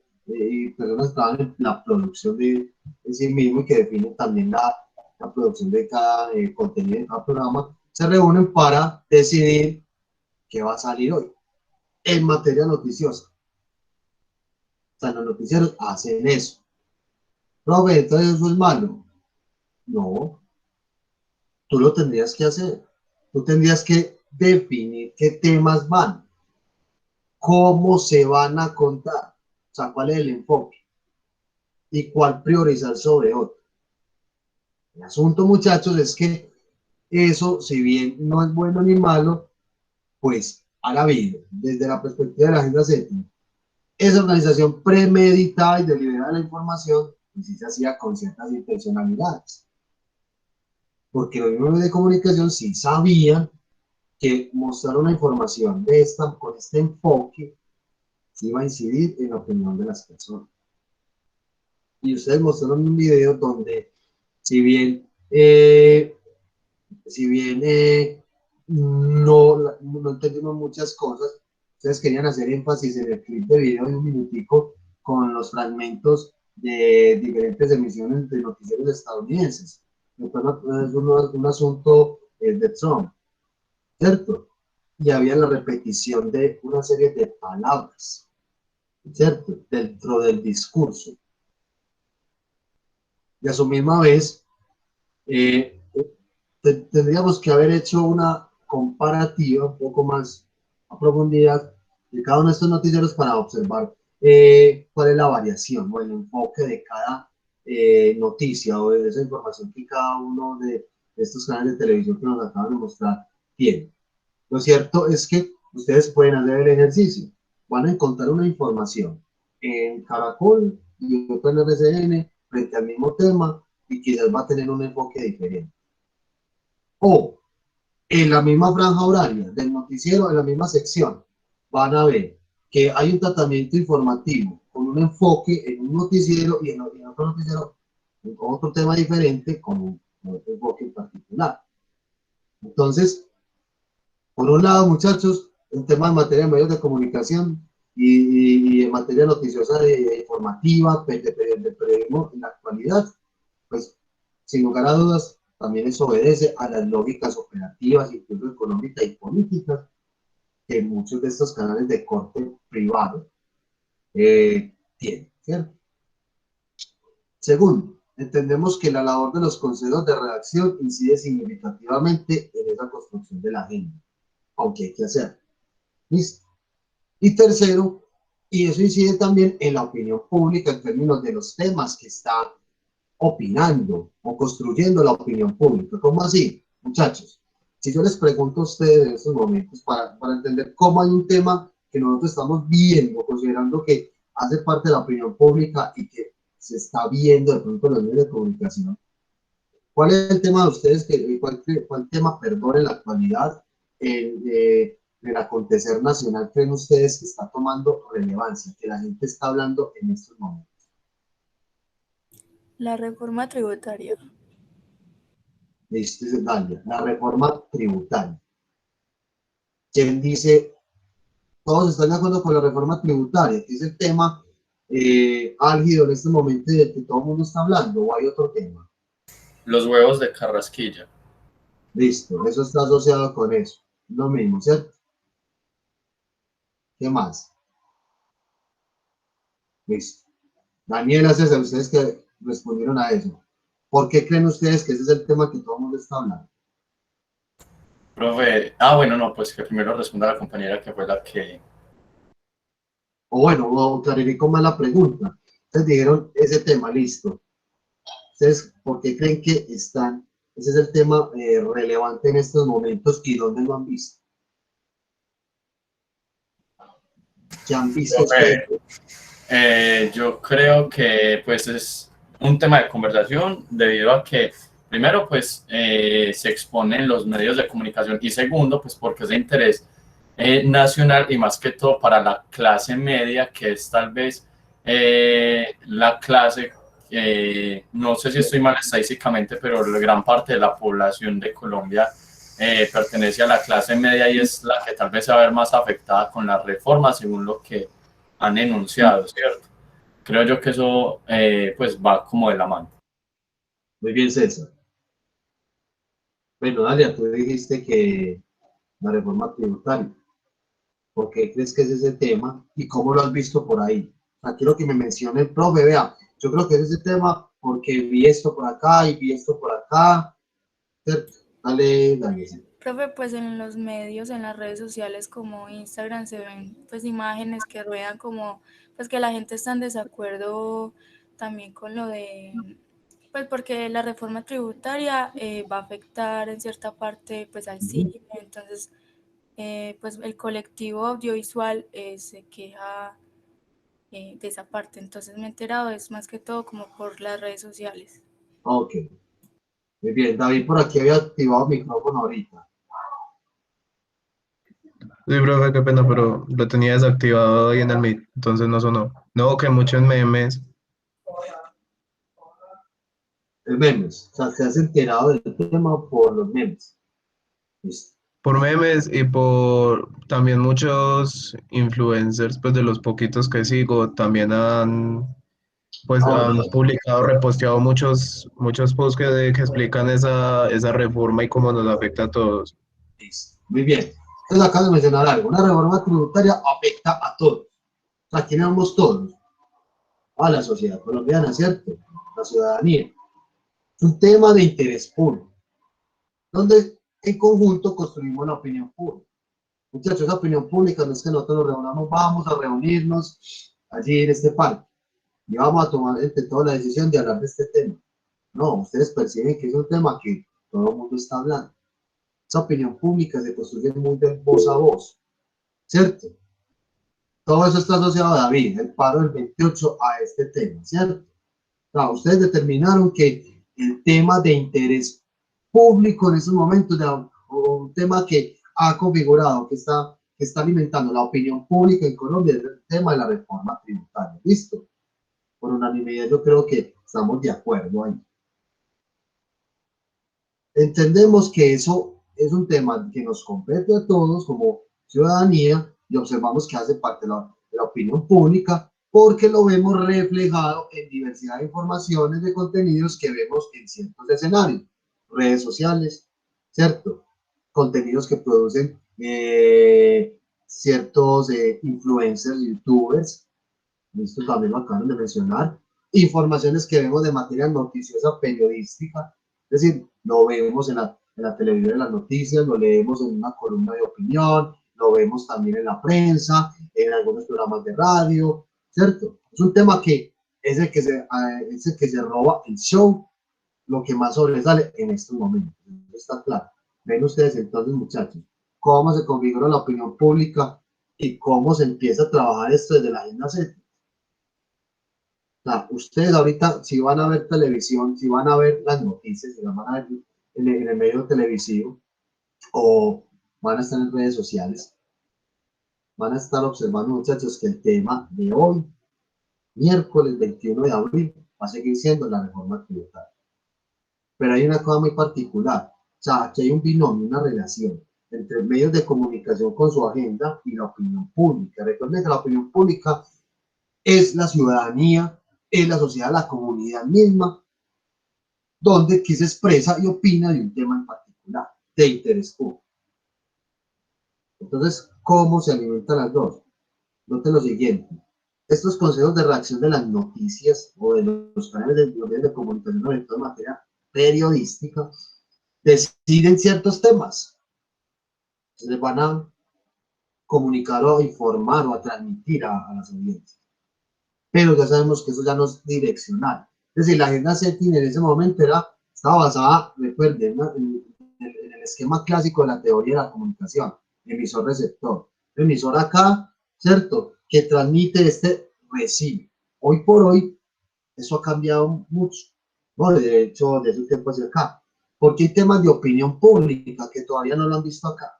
personas que trabajan en la producción de sí mismo y que definen también la producción de cada contenido de cada programa, se reúnen para decidir qué va a salir hoy en materia noticiosa. O sea, los noticieros hacen eso. Profe, entonces eso es malo. No, tú lo tendrías que hacer. Tú tendrías que definir qué temas van, cómo se van a contar, o sea, cuál es el enfoque y cuál priorizar sobre otro. El asunto, muchachos, es que eso, si bien no es bueno ni malo, pues a la vida, desde la perspectiva de la agenda setting, esa organización premeditada y deliberada de la información, pues sí se hacía con ciertas intencionalidades. Porque los medios de comunicación sí sabían que mostrar una información con este enfoque sí va a incidir en la opinión de las personas. Y ustedes mostraron un video donde, si bien no entendimos muchas cosas, ustedes querían hacer énfasis en el clip de video de un minutico con los fragmentos de diferentes emisiones de noticieros estadounidenses. Es un asunto de Trump, ¿cierto? Y había la repetición de una serie de palabras, ¿cierto? Dentro del discurso. Y a su misma vez, tendríamos que haber hecho una comparativa un poco más a profundidad de cada uno de estos noticieros para observar cuál es la variación o el enfoque de cada noticia o de esa información que cada uno de estos canales de televisión que nos acaban de mostrar tiene. Lo cierto es que ustedes pueden hacer el ejercicio. Van a encontrar una información en Caracol y otra en RCN frente al mismo tema y quizás va a tener un enfoque diferente. O en la misma franja horaria del noticiero, en la misma sección, van a ver que hay un tratamiento informativo con un enfoque en un noticiero y en otro noticiero con otro tema diferente con otro enfoque en particular. Entonces, por un lado, muchachos, el tema en materia de medios de comunicación y en materia noticiosa informativa, de periodismo en la actualidad, pues sin lugar a dudas, también eso obedece a las lógicas operativas, incluso económicas y políticas, que muchos de estos canales de corte privado tienen, ¿cierto? Segundo, entendemos que la labor de los consejos de redacción incide significativamente en esa construcción de la agenda, aunque hay que hacerlo. ¿Listo? Y tercero, y eso incide también en la opinión pública en términos de los temas que están opinando o construyendo la opinión pública. ¿Cómo así, muchachos? Si yo les pregunto a ustedes en estos momentos para entender cómo hay un tema que nosotros estamos viendo, considerando que hace parte de la opinión pública y que se está viendo de pronto en los medios de comunicación, ¿cuál es el tema de ustedes? ¿Cuál tema, perdón, en la actualidad del acontecer nacional creen ustedes que está tomando relevancia, que la gente está hablando en estos momentos? La reforma tributaria. Listo, Dalia, la reforma tributaria. ¿Quién dice? Todos están de acuerdo con la reforma tributaria, que es el tema álgido en este momento del que todo el mundo está hablando, o hay otro tema. Los huevos de Carrasquilla. Listo, eso está asociado con eso. Lo mismo, ¿cierto? ¿Qué más? Listo. Daniela, César, ustedes que respondieron a eso, ¿por qué creen ustedes que ese es el tema que todo el mundo está hablando? Profe, bueno, no, pues que primero responda la compañera que fue la que... O bueno, o clarifico más la pregunta. Ustedes dijeron ese tema, listo. ¿Ustedes por qué creen que están, ese es el tema relevante en estos momentos y dónde lo han visto? ¿Qué han visto ustedes? Yo creo que pues es un tema de conversación debido a que primero pues se exponen los medios de comunicación y segundo pues porque es de interés nacional y más que todo para la clase media, que es tal vez la clase, no sé si estoy mal estadísticamente, pero la gran parte de la población de Colombia pertenece a la clase media y es la que tal vez se va a ver más afectada con la reforma según lo que han enunciado, ¿cierto? Creo yo que eso pues va como de la mano. Muy bien, César. Bueno, Dalia, tú dijiste que la reforma tributaria. ¿Por qué crees que es ese tema y cómo lo has visto por ahí? O sea, quiero que me mencione el profe, vea, yo creo que es ese tema porque vi esto por acá y vi esto por acá. ¿Cierto? Dale, dale. Profe, pues en los medios, en las redes sociales como Instagram se ven pues imágenes que ruedan como pues que la gente está en desacuerdo también con lo de pues porque la reforma tributaria va a afectar en cierta parte pues al cine, entonces pues el colectivo audiovisual se queja de esa parte, entonces me he enterado es más que todo como por las redes sociales. Ok. Muy bien, David por aquí había activado el micrófono ahorita. Sí, profe, qué pena, pero lo tenía desactivado ahí en el Meet, entonces no sonó. No, que muchos memes. Memes, o sea, se has enterado del tema por los memes. Listo. Por memes y por también muchos influencers, pues de los poquitos que sigo, también han publicado, reposteado muchos posts que explican esa reforma y cómo nos afecta a todos. Listo. Muy bien. Entonces acabo de mencionar algo. Una reforma tributaria afecta a todos. O sea, ¿quiénes somos todos? A la sociedad colombiana, ¿cierto? La ciudadanía. Es un tema de interés público, donde en conjunto construimos la opinión pública. Muchachos, esa opinión pública no es que nosotros nos reunamos, vamos a reunirnos allí en este parque y vamos a tomar entre todos la decisión de hablar de este tema. No, ustedes perciben que es un tema que todo el mundo está hablando. Esa opinión pública se construye muy de voz a voz, ¿cierto? Todo eso está asociado, David, el paro del 28 a este tema, ¿cierto? O sea, ustedes determinaron que el tema de interés público en estos momentos, o un tema que ha configurado, que que está alimentando la opinión pública en Colombia es el tema de la reforma tributaria. ¿Listo? Por unanimidad yo creo que estamos de acuerdo ahí. Entendemos que eso es un tema que nos compete a todos como ciudadanía y observamos que hace parte de la opinión pública porque lo vemos reflejado en diversidad de informaciones, de contenidos que vemos en ciertos escenarios, redes sociales, ¿cierto? Contenidos que producen ciertos influencers, youtubers, esto también lo acaban de mencionar, informaciones que vemos de materia noticiosa periodística, es decir, lo vemos en la televisión, en las noticias, lo leemos en una columna de opinión, lo vemos también en la prensa, en algunos programas de radio, ¿cierto? Es un tema que es el que se roba el show, lo que más sobresale en estos momentos, está claro. Ven ustedes entonces, muchachos, cómo se configura la opinión pública y cómo se empieza a trabajar esto desde la agenda Z. O sea, ustedes ahorita, si van a ver televisión, si van a ver las noticias, si las van a ver en el medio televisivo o van a estar en redes sociales, van a estar observando, muchachos, que el tema de hoy, miércoles 21 de abril, va a seguir siendo la reforma tributaria. Pero hay una cosa muy particular, o sea, aquí hay un binomio, una relación entre medios de comunicación con su agenda y la opinión pública. Recuerden que la opinión pública es la ciudadanía, es la sociedad, la comunidad misma, donde se expresa y opina de un tema en particular, de interés público. Entonces, ¿cómo se alimentan las dos? Noten lo siguiente. Estos consejos de redacción de las noticias o de los canales de medios de comunicación, sobre todo en materia periodística, deciden ciertos temas. Se les van a comunicar o a informar o a transmitir a las audiencias. Pero ya sabemos que eso ya no es direccional. Es decir, la agenda setting en ese momento estaba basada, recuerden, en el esquema clásico de la teoría de la comunicación, emisor-receptor. Emisor acá, ¿cierto? Que transmite, recibe. Hoy por hoy, eso ha cambiado mucho, ¿no? De hecho, desde un tiempo hacia acá. Porque hay temas de opinión pública que todavía no lo han visto acá.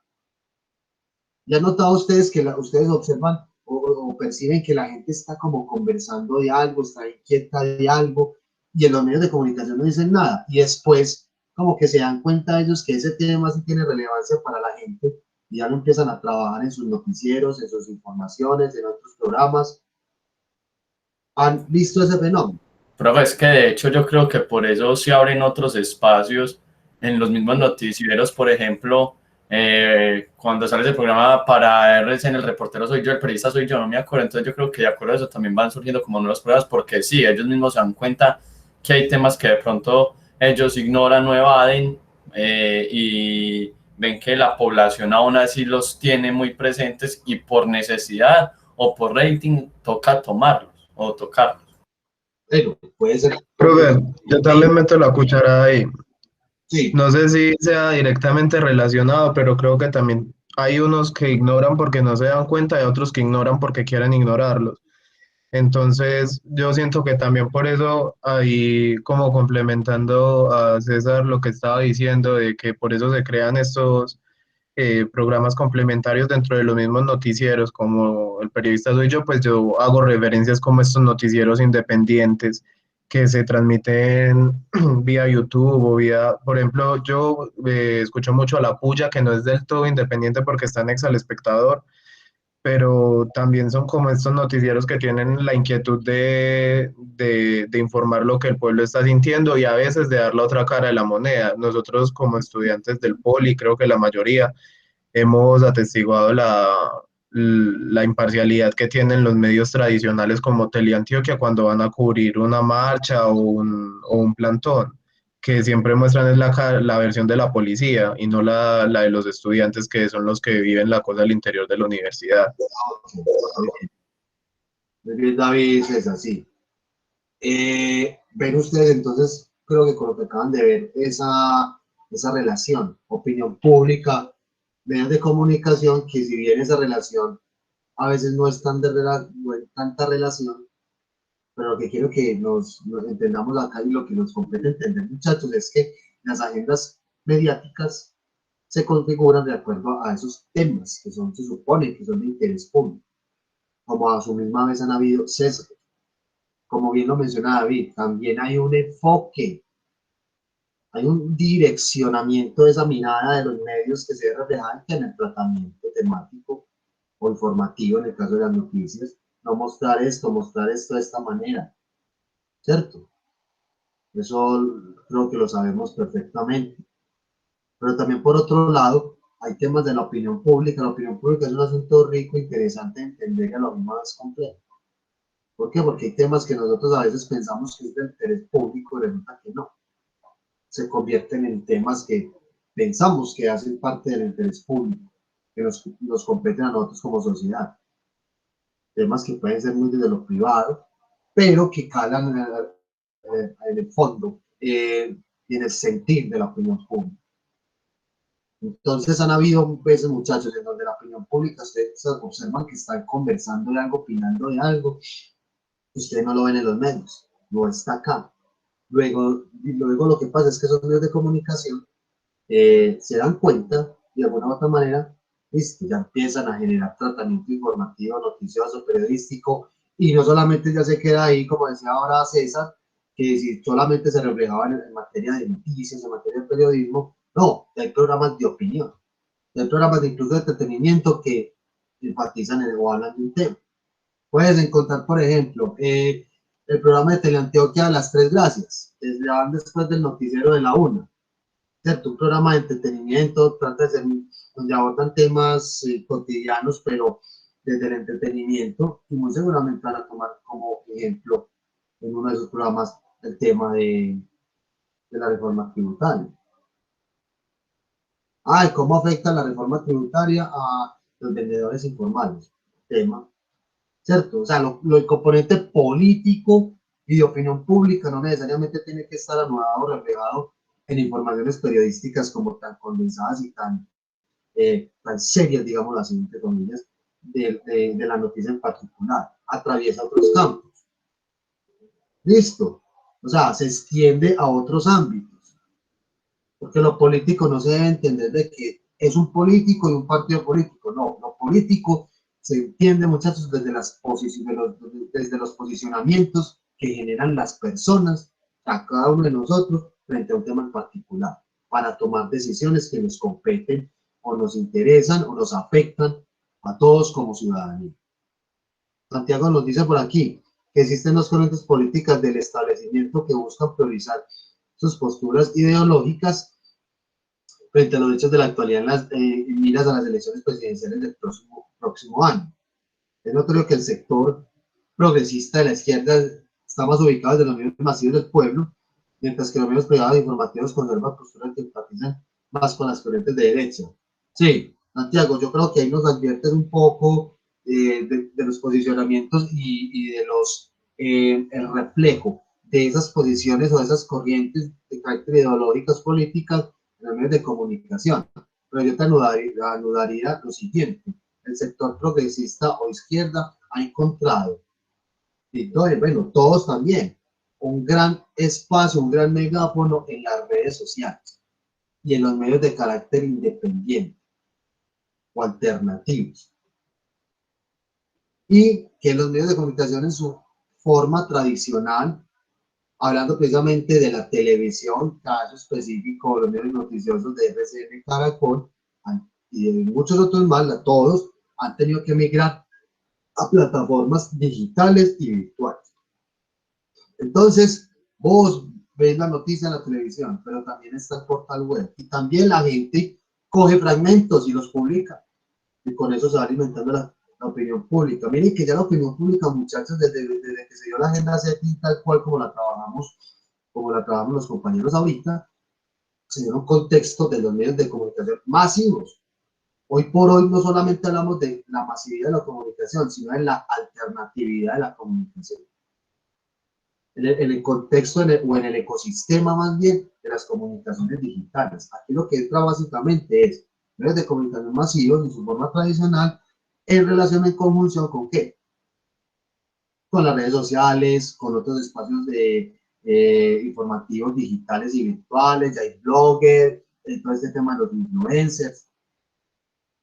¿Ya han notado ustedes que ustedes observan o perciben que la gente está como conversando de algo, está inquieta de algo, y en los medios de comunicación no dicen nada? Y después, como que se dan cuenta ellos que ese tema sí tiene relevancia para la gente, y ya no empiezan a trabajar en sus noticieros, en sus informaciones, en otros programas. ¿Han visto ese fenómeno? Profe, es que de hecho yo creo que por eso se abren otros espacios en los mismos noticieros, por ejemplo, cuando sale ese programa para RCN, el reportero soy yo, el periodista soy yo, no me acuerdo. Entonces yo creo que de acuerdo a eso también van surgiendo como nuevas pruebas, porque sí, ellos mismos se dan cuenta que hay temas que de pronto ellos ignoran o evaden, y ven que la población aún así los tiene muy presentes y por necesidad o por rating toca tomarlos o tocarlos. Pero puede ser. Profe, yo también meto la cuchara ahí. Sí. No sé si sea directamente relacionado, pero creo que también hay unos que ignoran porque no se dan cuenta y otros que ignoran porque quieren ignorarlos. Entonces, yo siento que también por eso, ahí como complementando a César lo que estaba diciendo, de que por eso se crean estos programas complementarios dentro de los mismos noticieros, como el periodista soy yo, pues yo hago referencias como estos noticieros independientes que se transmiten vía YouTube o vía, por ejemplo, yo escucho mucho a La Puya, que no es del todo independiente porque está en Al Espectador, pero también son como estos noticieros que tienen la inquietud de informar lo que el pueblo está sintiendo y a veces de dar la otra cara de la moneda. Nosotros como estudiantes del Poli, creo que la mayoría, hemos atestiguado la imparcialidad que tienen los medios tradicionales como Teleantioquia cuando van a cubrir una marcha o un plantón, que siempre muestran es la versión de la policía y no la de los estudiantes, que son los que viven la cosa al interior de la universidad. Muy bien, David, es así. Ven ustedes entonces, creo que con lo que acaban de ver, esa relación, opinión pública, medios de comunicación, que si bien esa relación a veces no es no hay tanta relación, pero lo que quiero que nos entendamos acá y lo que nos compete entender, muchachos, es que las agendas mediáticas se configuran de acuerdo a esos temas que se supone que son de interés público. Como a su misma vez han habido sesgos. Como bien lo menciona David, también hay un enfoque, hay un direccionamiento de esa mirada de los medios que se ve reflejada en el tratamiento temático o informativo, en el caso de las noticias, no mostrar esto de esta manera, ¿cierto? Eso creo que lo sabemos perfectamente. Pero también por otro lado, hay temas de la opinión pública. La opinión pública es un asunto rico, interesante de entender y a lo mismo más complejo. ¿Por qué? Porque hay temas que nosotros a veces pensamos que es del interés público y resulta que no. Se convierten en temas que pensamos que hacen parte del interés público, que nos competen a nosotros como sociedad. Temas que pueden ser muy desde lo privado, pero que calan en el fondo y en el sentir de la opinión pública. Entonces han habido veces, muchachos, en donde la opinión pública, ustedes observan que están conversando de algo, opinando de algo, ustedes no lo ven en los medios, no está acá. Luego lo que pasa es que esos medios de comunicación se dan cuenta y de alguna u otra manera, listo, ya empiezan a generar tratamiento informativo, noticioso, periodístico, y no solamente ya se queda ahí, como decía ahora César, que si solamente se reflejaba en materia de noticias, en materia de periodismo, no, hay programas de opinión, hay programas de incluso de entretenimiento que enfatizan o hablan de un tema. Puedes encontrar, por ejemplo, el programa de Teleantioquia a las 3 gracias, que van después del noticiero de la 1, ¿cierto? Un programa de entretenimiento, trata de ser, donde abordan temas cotidianos, pero desde el entretenimiento, y muy seguramente van a tomar como ejemplo en uno de esos programas el tema de la reforma tributaria. ¿Cómo afecta la reforma tributaria a los vendedores informales? Tema, ¿cierto? O sea, el componente político y de opinión pública no necesariamente tiene que estar anudado o reflejado en informaciones periodísticas como tan condensadas y tan serias, digamos así, entre comillas, de la noticia en particular. Atraviesa otros campos. Listo. O sea, se extiende a otros ámbitos. Porque lo político no se debe entender de que es un político y un partido político. No, lo político se entiende, muchachos, desde los posicionamientos que generan las personas, a cada uno de nosotros, frente a un tema en particular, para tomar decisiones que nos competen o nos interesan o nos afectan a todos como ciudadanía. Santiago nos dice por aquí que existen dos corrientes políticas del establecimiento que buscan priorizar sus posturas ideológicas frente a los hechos de la actualidad en miras a las elecciones presidenciales del próximo año. Es notorio que el sector progresista de la izquierda está más ubicado desde los medios masivos del pueblo, mientras que los medios privados e informativos conservan posturas que empatizan más con las corrientes de derecha. Sí, Santiago, yo creo que ahí nos adviertes un poco de los posicionamientos y de el reflejo de esas posiciones o de esas corrientes de carácter ideológicas políticas en los medios de comunicación. Pero yo te anudaría lo siguiente: el sector progresista o izquierda ha encontrado, y bueno, todos también, un gran espacio, un gran megáfono en las redes sociales y en los medios de carácter independiente o alternativos. Y que los medios de comunicación en su forma tradicional, hablando precisamente de la televisión, caso específico, los medios noticiosos de RCN, Caracol, y de muchos otros más, todos han tenido que migrar a plataformas digitales y virtuales. Entonces, vos ves la noticia en la televisión, pero también está el portal web, y también la gente coge fragmentos y los publica, y con eso se va alimentando la opinión pública. Miren que ya la opinión pública, muchachos, desde que se dio la agenda setting tal cual como la trabajamos los compañeros ahorita, se dio un contexto de los medios de comunicación masivos. Hoy por hoy no solamente hablamos de la masividad de la comunicación, sino de la alternatividad de la comunicación. En el contexto o en el ecosistema más bien de las comunicaciones digitales. Aquí lo que entra básicamente es medios de comunicación masivos en su forma tradicional, en relación, en conjunción con ¿qué? Con las redes sociales, con otros espacios informativos digitales y virtuales, ya hay bloggers, todo este tema de los influencers,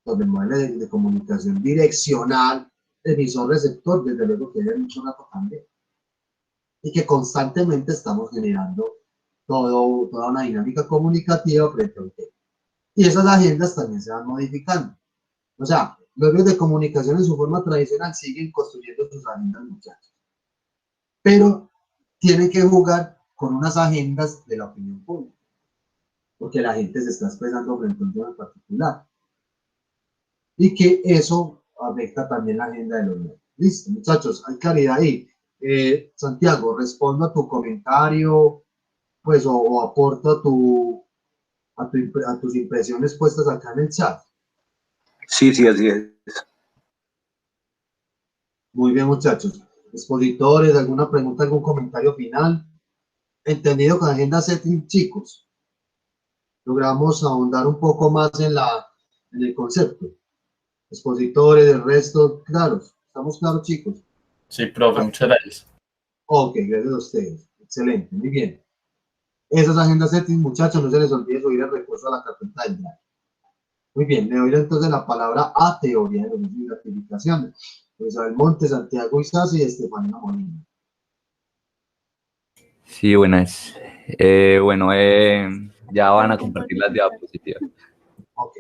donde el modelo de comunicación direccional, emisor-receptor, desde luego que hay mucho rato también, y que constantemente estamos generando toda una dinámica comunicativa frente a un tema. Y esas agendas también se van modificando. O sea, los medios de comunicación en su forma tradicional siguen construyendo sus agendas, muchachos. Pero tienen que jugar con unas agendas de la opinión pública, porque la gente se está expresando frente a un tema en particular. Y que eso afecta también la agenda de los medios. Listo, muchachos, hay claridad ahí. Santiago, respondo a tu comentario, pues, o aporto a tus impresiones puestas acá en el chat. Sí, sí, así es. Muy bien, muchachos. Expositores, ¿alguna pregunta, algún comentario final? Entendido con agenda setting, chicos. Logramos ahondar un poco más en el concepto. Expositores, el resto, claros. ¿Estamos claros, chicos? Sí, profe, muchas gracias. Ok, gracias a ustedes. Excelente, muy bien. Esas agendas settings, muchachos, no se les olvide subir el recurso a la carpeta del Drive. Muy bien, le doy entonces la palabra a teoría de los usos y gratificaciones. Isabel Montes, Santiago Isasi y Estefanía Molina. Sí, buenas. Bueno, ya van a compartir las diapositivas. Ok.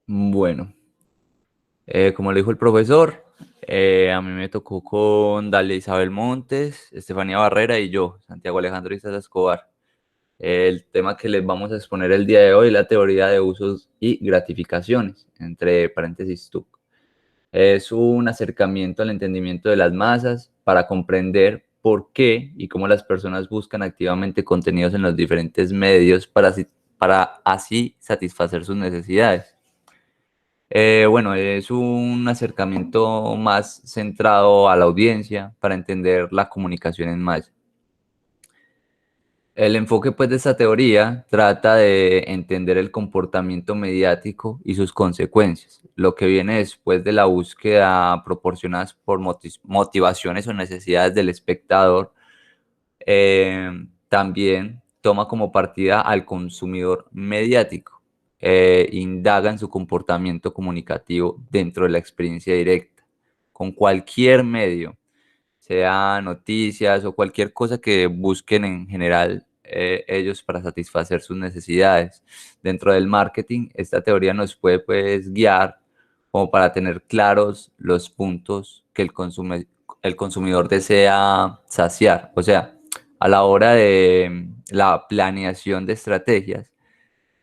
Bueno, como le dijo el profesor, a mí me tocó con Dalia Isabel Montes, Estefanía Barrera y yo, Santiago Alejandro Isas Escobar. El tema que les vamos a exponer el día de hoy es la teoría de usos y gratificaciones, entre paréntesis TUC. Es un acercamiento al entendimiento de las masas para comprender por qué y cómo las personas buscan activamente contenidos en los diferentes medios para así satisfacer sus necesidades. Bueno, es un acercamiento más centrado a la audiencia para entender la comunicación en masa. El enfoque pues de esta teoría trata de entender el comportamiento mediático y sus consecuencias, lo que viene después de la búsqueda proporcionadas por motivaciones o necesidades del espectador. También toma como partida al consumidor mediático, indaga en su comportamiento comunicativo dentro de la experiencia directa, con cualquier medio, sea noticias o cualquier cosa que busquen en general ellos para satisfacer sus necesidades. Dentro del marketing, esta teoría nos puede pues guiar como para tener claros los puntos que el consumidor desea saciar. O sea, a la hora de la planeación de estrategias,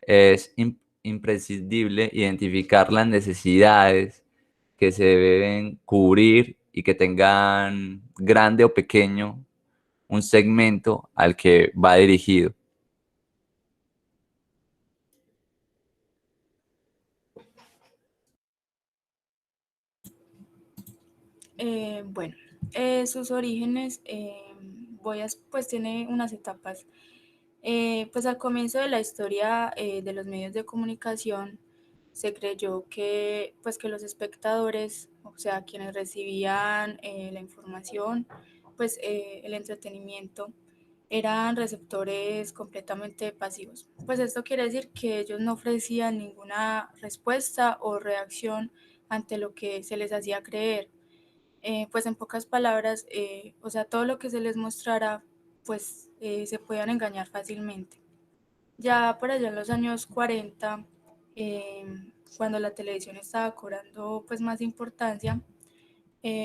es imprescindible identificar las necesidades que se deben cubrir y que tengan grande o pequeño un segmento al que va dirigido. Bueno, sus orígenes, pues tiene unas etapas. Pues al comienzo de la historia de los medios de comunicación se creyó que, pues, que los espectadores, o sea, quienes recibían la información, pues el entretenimiento, eran receptores completamente pasivos. Pues esto quiere decir que ellos no ofrecían ninguna respuesta o reacción ante lo que se les hacía creer. Pues en pocas palabras, o sea, todo lo que se les mostrara, pues se podían engañar fácilmente. Ya por allá en los años 40, cuando la televisión estaba cobrando pues más importancia,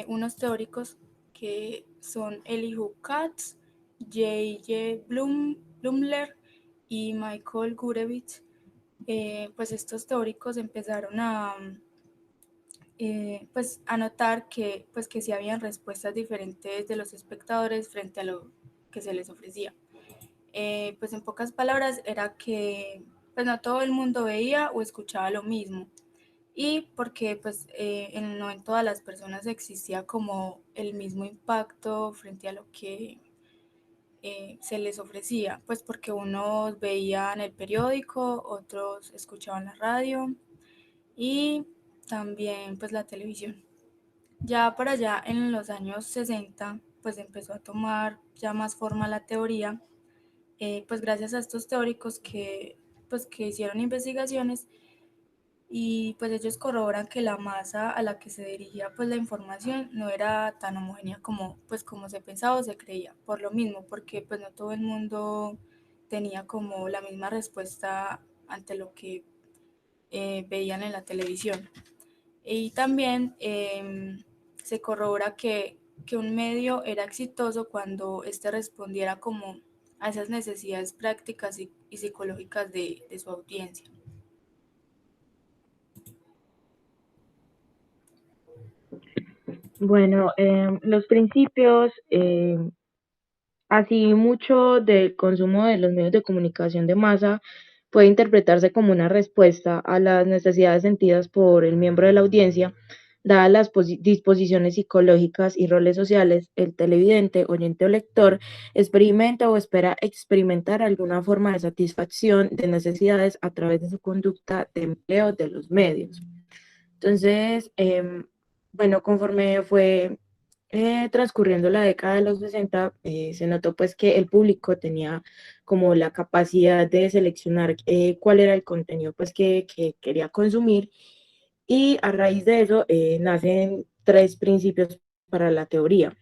unos teóricos que son Elihu Katz, J.J. Blumler y Michael Gurevitz, pues estos teóricos empezaron a pues a notar que, pues, que sí habían respuestas diferentes de los espectadores frente a lo que se les ofrecía. Pues en pocas palabras era que pues no todo el mundo veía o escuchaba lo mismo, y porque pues no en todas las personas existía como el mismo impacto frente a lo que se les ofrecía, pues porque unos veían el periódico, otros escuchaban la radio y también pues la televisión. Ya para allá en los años 60 pues empezó a tomar ya más forma la teoría, pues gracias a estos teóricos que hicieron investigaciones y pues ellos corroboran que la masa a la que se dirigía pues la información no era tan homogénea como se pensaba o se creía, por lo mismo, porque pues no todo el mundo tenía como la misma respuesta ante lo que veían en la televisión. Y también se corrobora que un medio era exitoso cuando éste respondiera como a esas necesidades prácticas y psicológicas de su audiencia. Bueno, los principios, así mucho del consumo de los medios de comunicación de masa puede interpretarse como una respuesta a las necesidades sentidas por el miembro de la audiencia, dadas las disposiciones psicológicas y roles sociales. El televidente, oyente o lector experimenta o espera experimentar alguna forma de satisfacción de necesidades a través de su conducta de empleo de los medios. Entonces, bueno, conforme fue transcurriendo la década de los 60, se notó pues que el público tenía como la capacidad de seleccionar cuál era el contenido pues que quería consumir, y a raíz de eso nacen tres principios para la teoría.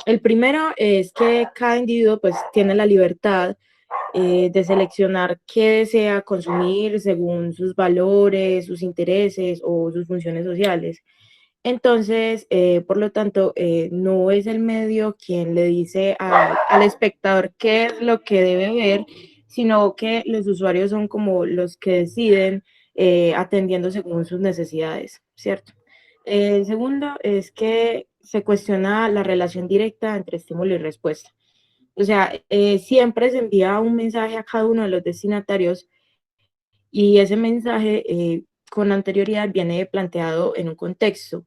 El primero es que cada individuo pues tiene la libertad de seleccionar qué desea consumir según sus valores, sus intereses o sus funciones sociales. Entonces, por lo tanto, no es el medio quien le dice al espectador qué es lo que debe ver, sino que los usuarios son como los que deciden atendiendo según sus necesidades, ¿cierto? El segundo es que se cuestiona la relación directa entre estímulo y respuesta. O sea, siempre se envía un mensaje a cada uno de los destinatarios y ese mensaje con anterioridad viene planteado en un contexto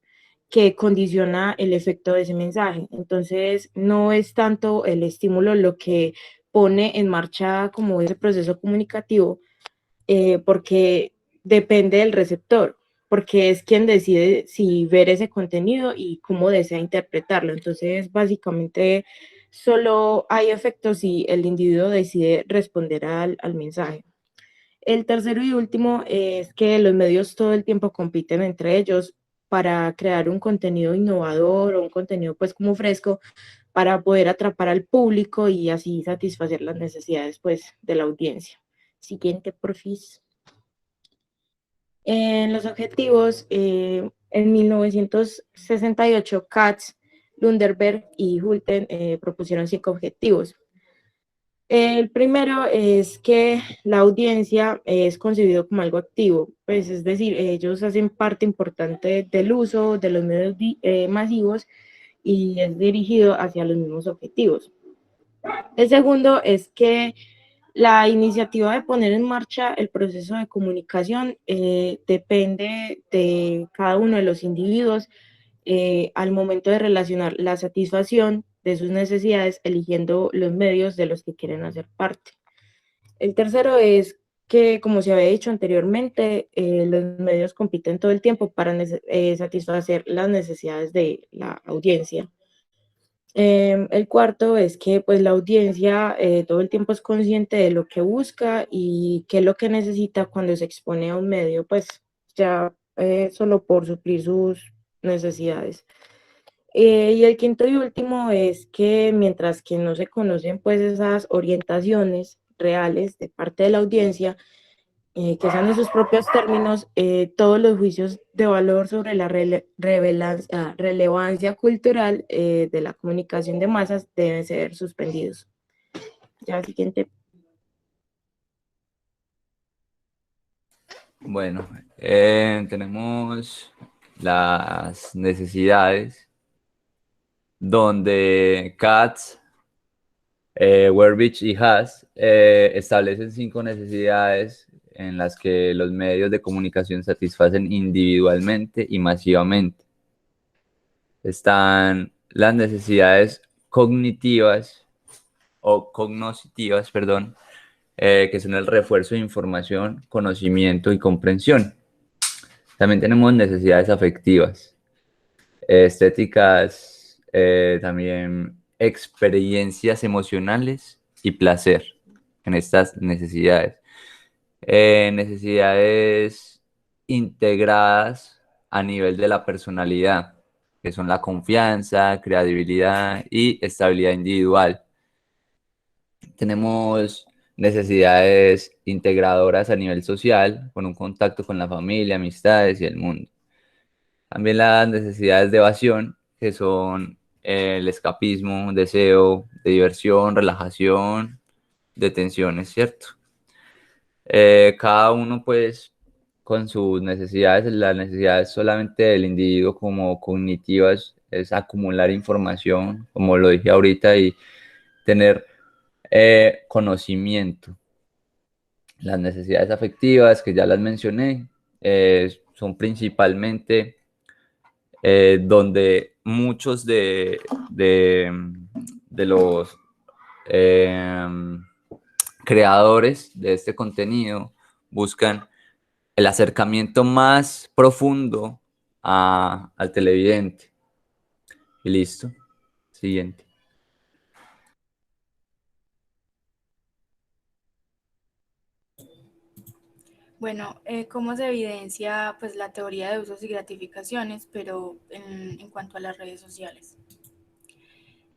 que condiciona el efecto de ese mensaje. Entonces, no es tanto el estímulo lo que pone en marcha como ese proceso comunicativo, porque depende del receptor, porque es quien decide si ver ese contenido y cómo desea interpretarlo. Entonces, básicamente, solo hay efectos si el individuo decide responder al mensaje. El tercero y último es que los medios todo el tiempo compiten entre ellos para crear un contenido innovador o un contenido pues como fresco para poder atrapar al público y así satisfacer las necesidades pues de la audiencia. Siguiente, porfis. En los objetivos, en 1968, Katz, Lunderberg y Hulten propusieron 5 objetivos. El primero es que la audiencia es concebido como algo activo, pues es decir, ellos hacen parte importante del uso de los medios masivos y es dirigido hacia los mismos objetivos. El segundo es que la iniciativa de poner en marcha el proceso de comunicación depende de cada uno de los individuos al momento de relacionar la satisfacción de sus necesidades, eligiendo los medios de los que quieren hacer parte. El tercero es que, como se había dicho anteriormente, los medios compiten todo el tiempo para satisfacer las necesidades de la audiencia. El cuarto es que pues la audiencia todo el tiempo es consciente de lo que busca y qué es lo que necesita cuando se expone a un medio, pues ya solo por suplir sus necesidades. Y el quinto y último es que mientras que no se conocen pues esas orientaciones reales de parte de la audiencia, que sean en sus propios términos, todos los juicios de valor sobre la relevancia cultural de la comunicación de masas deben ser suspendidos. Ya, siguiente. Bueno, tenemos las necesidades donde Katz, Werbich y Haas establecen 5 necesidades en las que los medios de comunicación satisfacen individualmente y masivamente. Están las necesidades cognitivas, o cognitivas, perdón, que son el refuerzo de información, conocimiento y comprensión. También tenemos necesidades afectivas, estéticas, también experiencias emocionales y placer en estas necesidades. Necesidades integradas a nivel de la personalidad, que son la confianza, credibilidad y estabilidad individual. Tenemos necesidades integradoras a nivel social, con un contacto con la familia, amistades y el mundo. También las necesidades de evasión, que son el escapismo, deseo de diversión, relajación, de tensiones, ¿cierto? Cada uno pues con sus necesidades, las necesidades solamente del individuo como cognitivas es acumular información, como lo dije ahorita, y tener conocimiento. Las necesidades afectivas, que ya las mencioné, son principalmente donde muchos de los creadores de este contenido buscan el acercamiento más profundo al televidente. Y listo. Siguiente. Bueno, ¿cómo se evidencia pues la teoría de usos y gratificaciones, pero en cuanto a las redes sociales?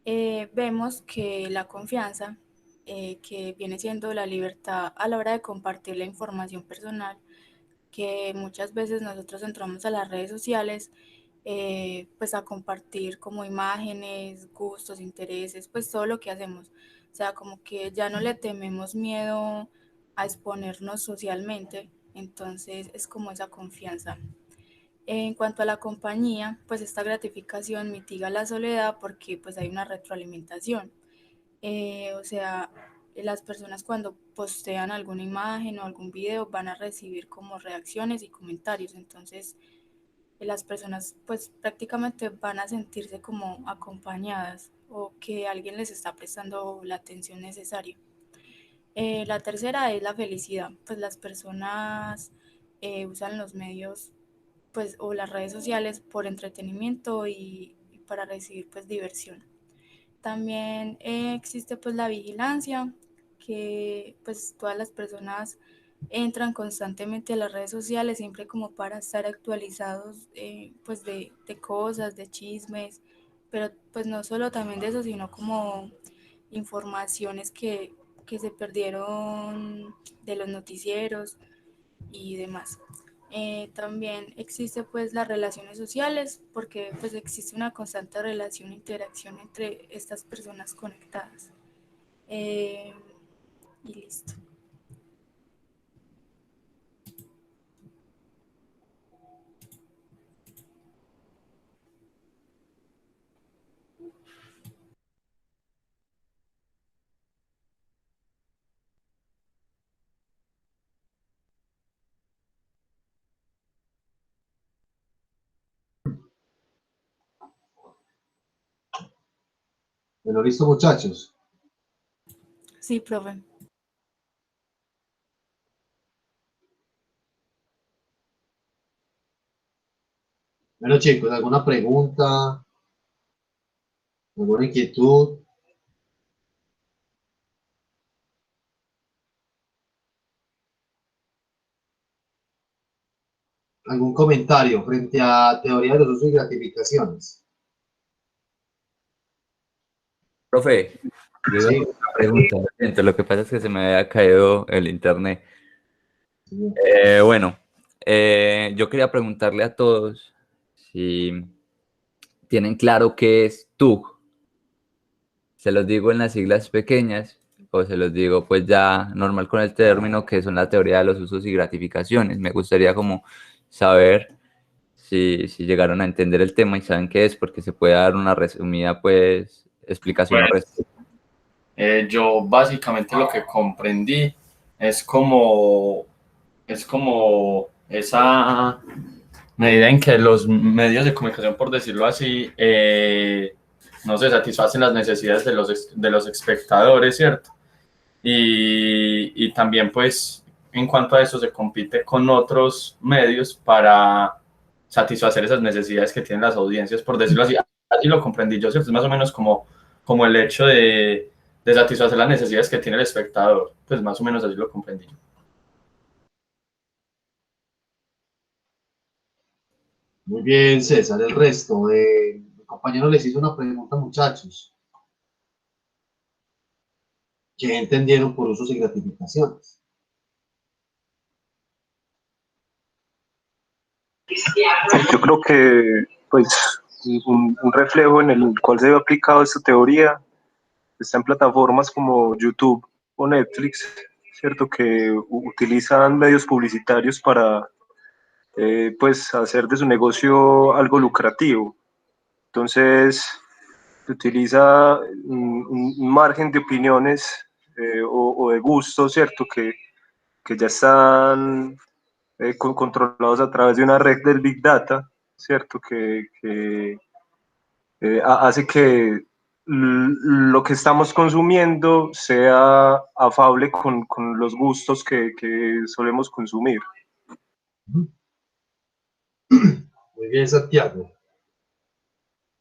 Vemos que la confianza, que viene siendo la libertad a la hora de compartir la información personal, que muchas veces nosotros entramos a las redes sociales pues a compartir como imágenes, gustos, intereses, pues todo lo que hacemos. O sea, como que ya no le tememos miedo a exponernos socialmente, entonces es como esa confianza. En cuanto a la compañía, pues esta gratificación mitiga la soledad porque pues hay una retroalimentación. O sea, las personas cuando postean alguna imagen o algún video van a recibir como reacciones y comentarios, entonces las personas pues prácticamente van a sentirse como acompañadas o que alguien les está prestando la atención necesaria. La tercera es la felicidad, pues las personas usan los medios pues o las redes sociales por entretenimiento y para recibir pues diversión. También existe pues la vigilancia, que pues todas las personas entran constantemente a las redes sociales siempre como para estar actualizados pues de cosas, de chismes, pero pues no solo también de eso, sino como informaciones que se perdieron de los noticieros y demás. También existe pues las relaciones sociales porque pues existe una constante relación e interacción entre estas personas conectadas. Y listo. Bueno, listo, muchachos. Sí, profe. Bueno, chicos, ¿alguna pregunta? ¿Alguna inquietud? ¿Algún comentario frente a teoría de los usos y gratificaciones? Profe, yo Sí. tengo una pregunta. Lo que pasa es que se me había caído el internet. Sí. Bueno, yo quería preguntarle a todos si tienen claro qué es TUG. Se los digo en las siglas pequeñas o se los digo pues ya normal con el término, que son la teoría de los usos y gratificaciones. Me gustaría como saber si llegaron a entender el tema y saben qué es, porque se puede dar una resumida pues explicación al respecto. Yo básicamente lo que comprendí es como esa medida en que los medios de comunicación, por decirlo así, no sé, satisfacen las necesidades de los espectadores, ¿cierto? Y también, pues, en cuanto a eso, se compite con otros medios para satisfacer esas necesidades que tienen las audiencias, por decirlo así. Así lo comprendí yo, ¿cierto? Es más o menos como el hecho de satisfacer las necesidades que tiene el espectador. Pues más o menos así lo comprendí yo. Muy bien, César. El resto, el compañero les hizo una pregunta, muchachos. ¿Qué entendieron por usos y gratificaciones? Yo creo que, pues, un reflejo en el cual se ve aplicado esta teoría está en plataformas como YouTube o Netflix, ¿cierto? Que utilizan medios publicitarios para, pues, hacer de su negocio algo lucrativo. Entonces, se utiliza un margen de opiniones o de gustos, ¿cierto? Que ya están controlados a través de una red del Big Data, ¿cierto? Que hace que lo que estamos consumiendo sea afable con los gustos que solemos consumir. Muy bien, Santiago.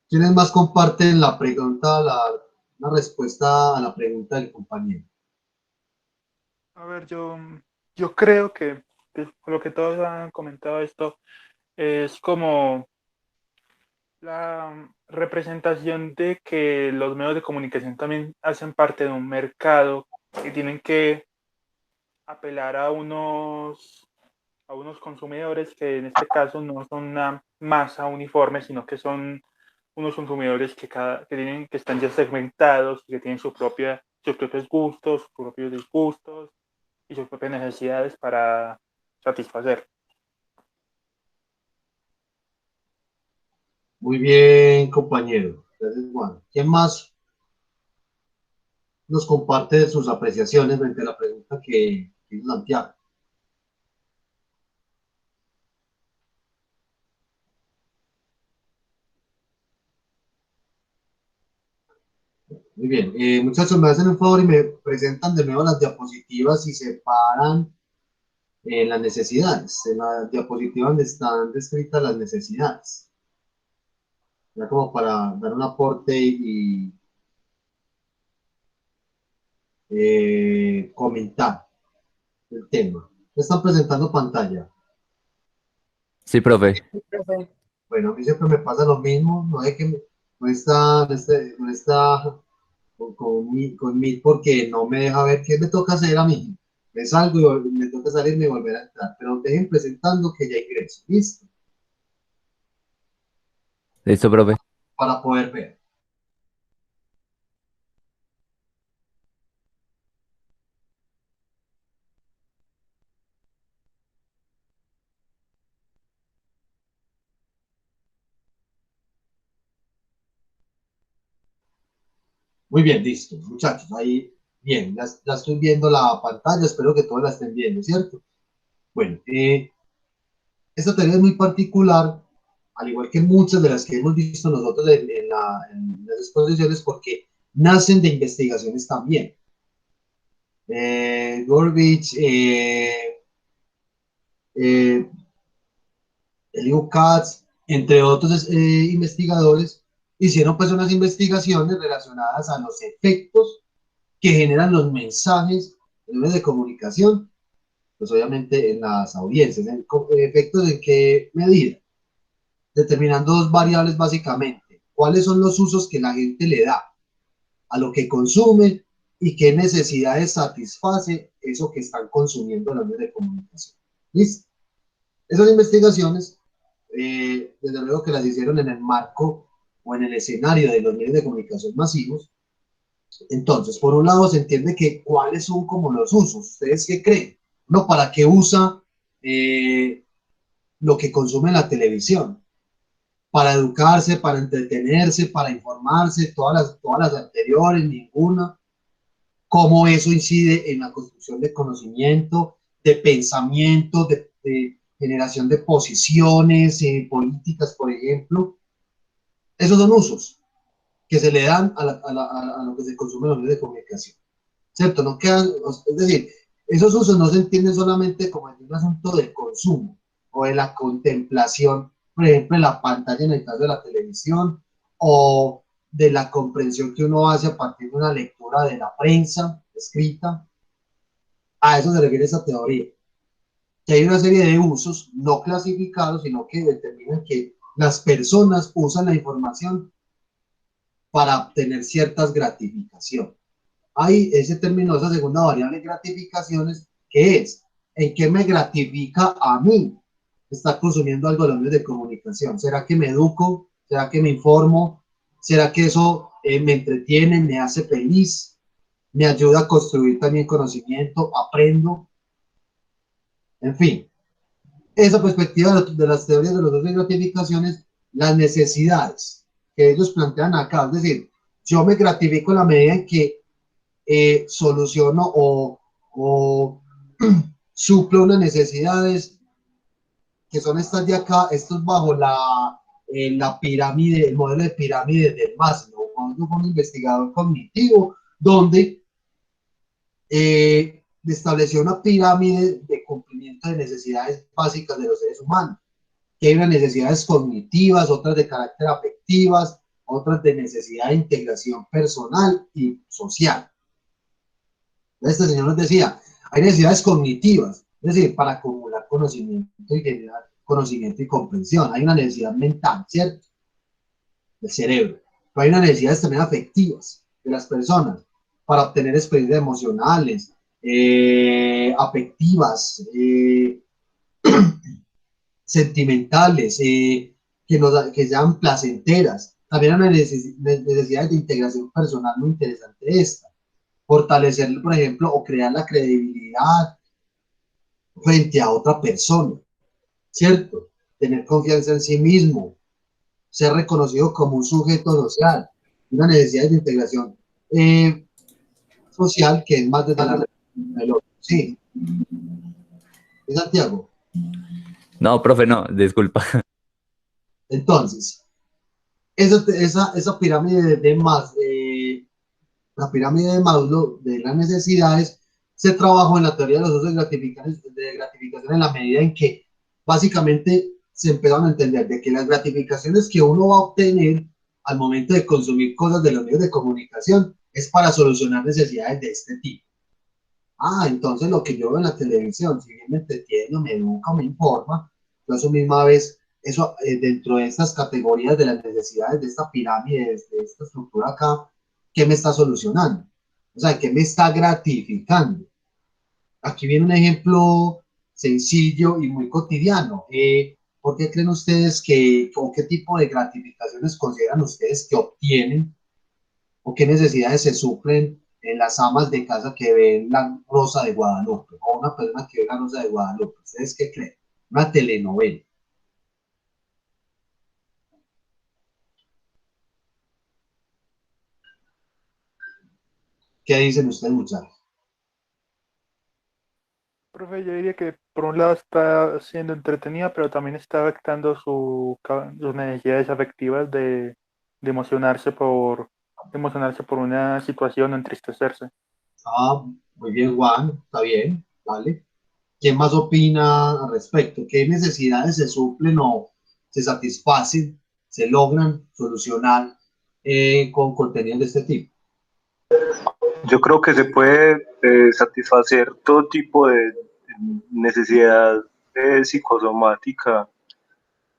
¿Quiénes más comparten la pregunta, la respuesta a la pregunta del compañero? A ver, yo creo que por lo que todos han comentado esto es como la representación de que los medios de comunicación también hacen parte de un mercado y tienen que apelar a unos consumidores que en este caso no son una masa uniforme, sino que son unos consumidores que están ya segmentados y que tienen sus propios gustos, sus propios disgustos y sus propias necesidades para satisfacer. Muy bien, compañero. Gracias, Juan. ¿Quién más nos comparte sus apreciaciones frente a la pregunta que hizo Santiago? Muy bien. Muchachos, me hacen un favor y me presentan de nuevo las diapositivas y separan las necesidades. En la diapositiva donde están descritas las necesidades. Ya como para dar un aporte y comentar el tema. ¿Me están presentando pantalla? Sí, profe. Bueno, a mí siempre me pasa lo mismo, no es que no está con mí porque no me deja ver qué me toca hacer a mí. Me salgo y me toca salir y volver a entrar, pero dejen presentando que ya ingreso, ¿listo? Listo, profe. Para poder ver. Muy bien, listo, muchachos, ahí, bien, ya estoy viendo la pantalla, espero que todos la estén viendo, ¿cierto? Bueno, esta teoría es muy particular, al igual que muchas de las que hemos visto nosotros en las exposiciones, porque nacen de investigaciones también. Gorbich, Elihu Katz, entre otros investigadores, hicieron pues unas investigaciones relacionadas a los efectos que generan los mensajes en medios de comunicación, pues obviamente en las audiencias. ¿Efectos en qué medida? Determinando dos variables básicamente. ¿Cuáles son los usos que la gente le da a lo que consume y qué necesidades satisface eso que están consumiendo en los medios de comunicación? ¿Listo? Esas investigaciones, desde luego que las hicieron en el marco o en el escenario de los medios de comunicación masivos. Entonces, por un lado se entiende que cuáles son como los usos. ¿Ustedes qué creen? No, ¿para qué usa lo que consume la televisión? Para educarse, para entretenerse, para informarse, todas las anteriores, ninguna. ¿Cómo eso incide en la construcción de conocimiento, de pensamiento, de generación de posiciones políticas, por ejemplo? Esos son usos. que se le dan a lo que se consume en los medios de comunicación, ¿cierto? No quedan, es decir, esos usos no se entienden solamente como un asunto del consumo o de la contemplación, por ejemplo, en la pantalla en el caso de la televisión, o de la comprensión que uno hace a partir de una lectura de la prensa escrita. A eso se refiere esa teoría, que hay una serie de usos no clasificados, sino que determinan que las personas usan la información para obtener ciertas gratificaciones. Hay ese término, esa segunda variable, gratificaciones, que es en qué me gratifica a mí estar consumiendo algo de los medios de comunicación. ¿Será que me educo? ¿Será que me informo? ¿Será que eso me entretiene, me hace feliz, me ayuda a construir también conocimiento, aprendo? En fin, esa perspectiva de las teorías de los dos de gratificaciones, las necesidades que ellos plantean acá, es decir, yo me gratifico en la medida en que soluciono o suplo unas necesidades que son estas de acá, estos bajo la pirámide, el modelo de pirámide de Maslow. Maslow fue un investigador cognitivo donde estableció una pirámide de cumplimiento de necesidades básicas de los seres humanos, que hay unas necesidades cognitivas, otras de carácter afectivas, otras de necesidad de integración personal y social. Este señor nos decía, hay necesidades cognitivas, es decir, para acumular conocimiento y generar conocimiento y comprensión. Hay una necesidad mental, ¿cierto? Del cerebro. Pero hay unas necesidades también afectivas de las personas para obtener experiencias emocionales, afectivas, sentimentales, que sean placenteras. También hay necesidades de integración personal muy interesante esta. Fortalecer, por ejemplo, o crear la credibilidad frente a otra persona, ¿cierto? Tener confianza en sí mismo, ser reconocido como un sujeto social, una necesidad de integración social que es más desde el otro. Sí. ¿Es Santiago? No, profe, no, disculpa. Entonces, esa pirámide la pirámide de Maslow de las necesidades se trabajó en la teoría de los usos de gratificación en la medida en que básicamente se empezaron a entender de que las gratificaciones que uno va a obtener al momento de consumir cosas de los medios de comunicación es para solucionar necesidades de este tipo. Entonces lo que yo veo en la televisión, si bien me entretiene, me educa, me informa, yo a su misma vez, eso dentro de estas categorías de las necesidades de esta pirámide, de esta estructura acá, ¿qué me está solucionando? O sea, ¿qué me está gratificando? Aquí viene un ejemplo sencillo y muy cotidiano. ¿Por qué creen ustedes o qué tipo de gratificaciones consideran ustedes que obtienen o qué necesidades se suplen en las amas de casa que ven la Rosa de Guadalupe o una persona que ve la Rosa de Guadalupe? ¿Ustedes qué creen? Una telenovela. ¿Qué dicen ustedes, muchachos? Profe, yo diría que por un lado está siendo entretenida, pero también está afectando sus necesidades afectivas de emocionarse por una situación o entristecerse. Muy bien, Juan, está bien, vale. ¿Quién más opina al respecto? ¿Qué necesidades se suplen o se satisfacen, se logran solucionar con contenidos de este tipo? Yo creo que se puede satisfacer todo tipo de necesidad psicosomática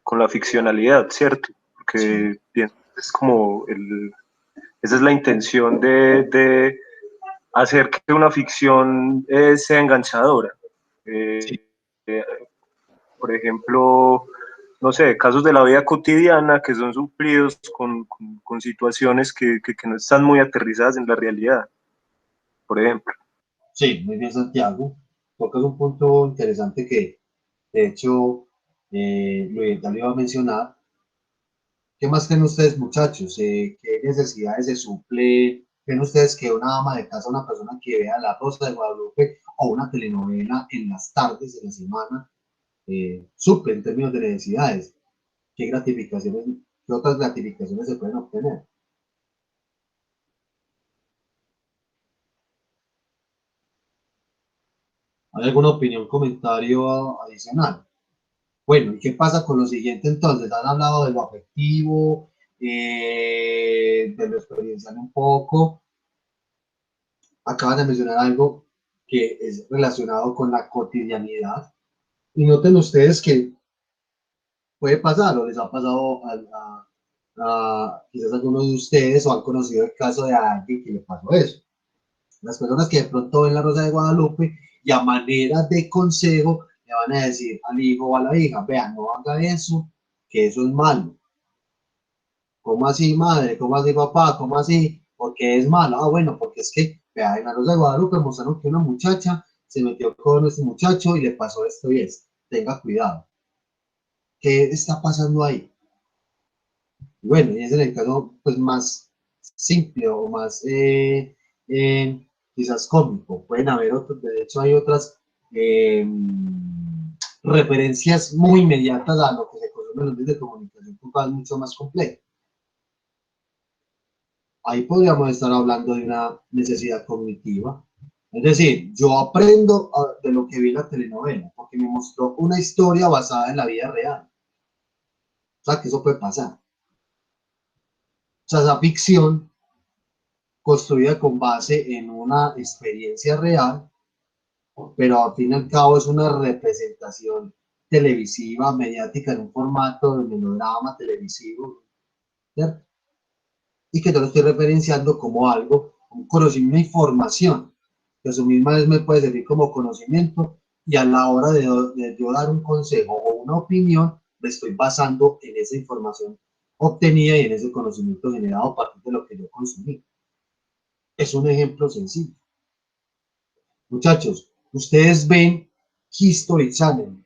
con la ficcionalidad, ¿cierto? Porque es como esa es la intención de hacer que una ficción sea enganchadora. Por ejemplo, no sé, casos de la vida cotidiana que son suplidos con situaciones que no están muy aterrizadas en la realidad, por ejemplo. Sí, muy bien, Santiago. Tocas un punto interesante que, de hecho, ya lo iba a mencionar. ¿Qué más creen ustedes, muchachos? ¿Qué necesidades se suple? ¿Creen ustedes que una ama de casa, una persona que vea La Rosa de Guadalupe o una telenovela en las tardes de la semana, suple en términos de necesidades? ¿Qué gratificaciones, qué otras gratificaciones se pueden obtener? ¿Hay alguna opinión, comentario adicional? Bueno, ¿y qué pasa con lo siguiente entonces? Han hablado de lo afectivo, de lo experiencial un poco. Acaban de mencionar algo que es relacionado con la cotidianidad. Y noten ustedes que puede pasar, o les ha pasado quizás a algunos de ustedes, o han conocido el caso de alguien que le pasó eso. Las personas que de pronto ven La Rosa de Guadalupe y a manera de consejo le van a decir al hijo o a la hija, vean, no haga eso, que eso es malo. ¿Cómo así, madre? ¿Cómo así, papá? ¿Cómo así? ¿Por qué es malo? Ah, bueno, porque es que, vea, en La Rosa de Guadalupe mostraron que una muchacha se metió con este muchacho y le pasó esto y esto. Tenga cuidado. ¿Qué está pasando ahí? Bueno, y es en el caso pues, más simple o más quizás cómico. Pueden haber otros, de hecho hay otras referencias muy inmediatas a lo que se consume en los medios de comunicación, con cosas mucho más complejas. Ahí podríamos estar hablando de una necesidad cognitiva. Es decir, yo aprendo de lo que vi en la telenovela, porque me mostró una historia basada en la vida real. O sea, que eso puede pasar. O sea, esa ficción construida con base en una experiencia real, pero al fin y al cabo es una representación televisiva, mediática, en un formato de melodrama televisivo, ¿cierto? Y que yo lo estoy referenciando como algo, un conocimiento, una información, que a su misma vez me puede servir como conocimiento, y a la hora de yo dar un consejo o una opinión, me estoy basando en esa información obtenida y en ese conocimiento generado a partir de lo que yo consumí. Es un ejemplo sencillo. Muchachos, ustedes ven History Channel,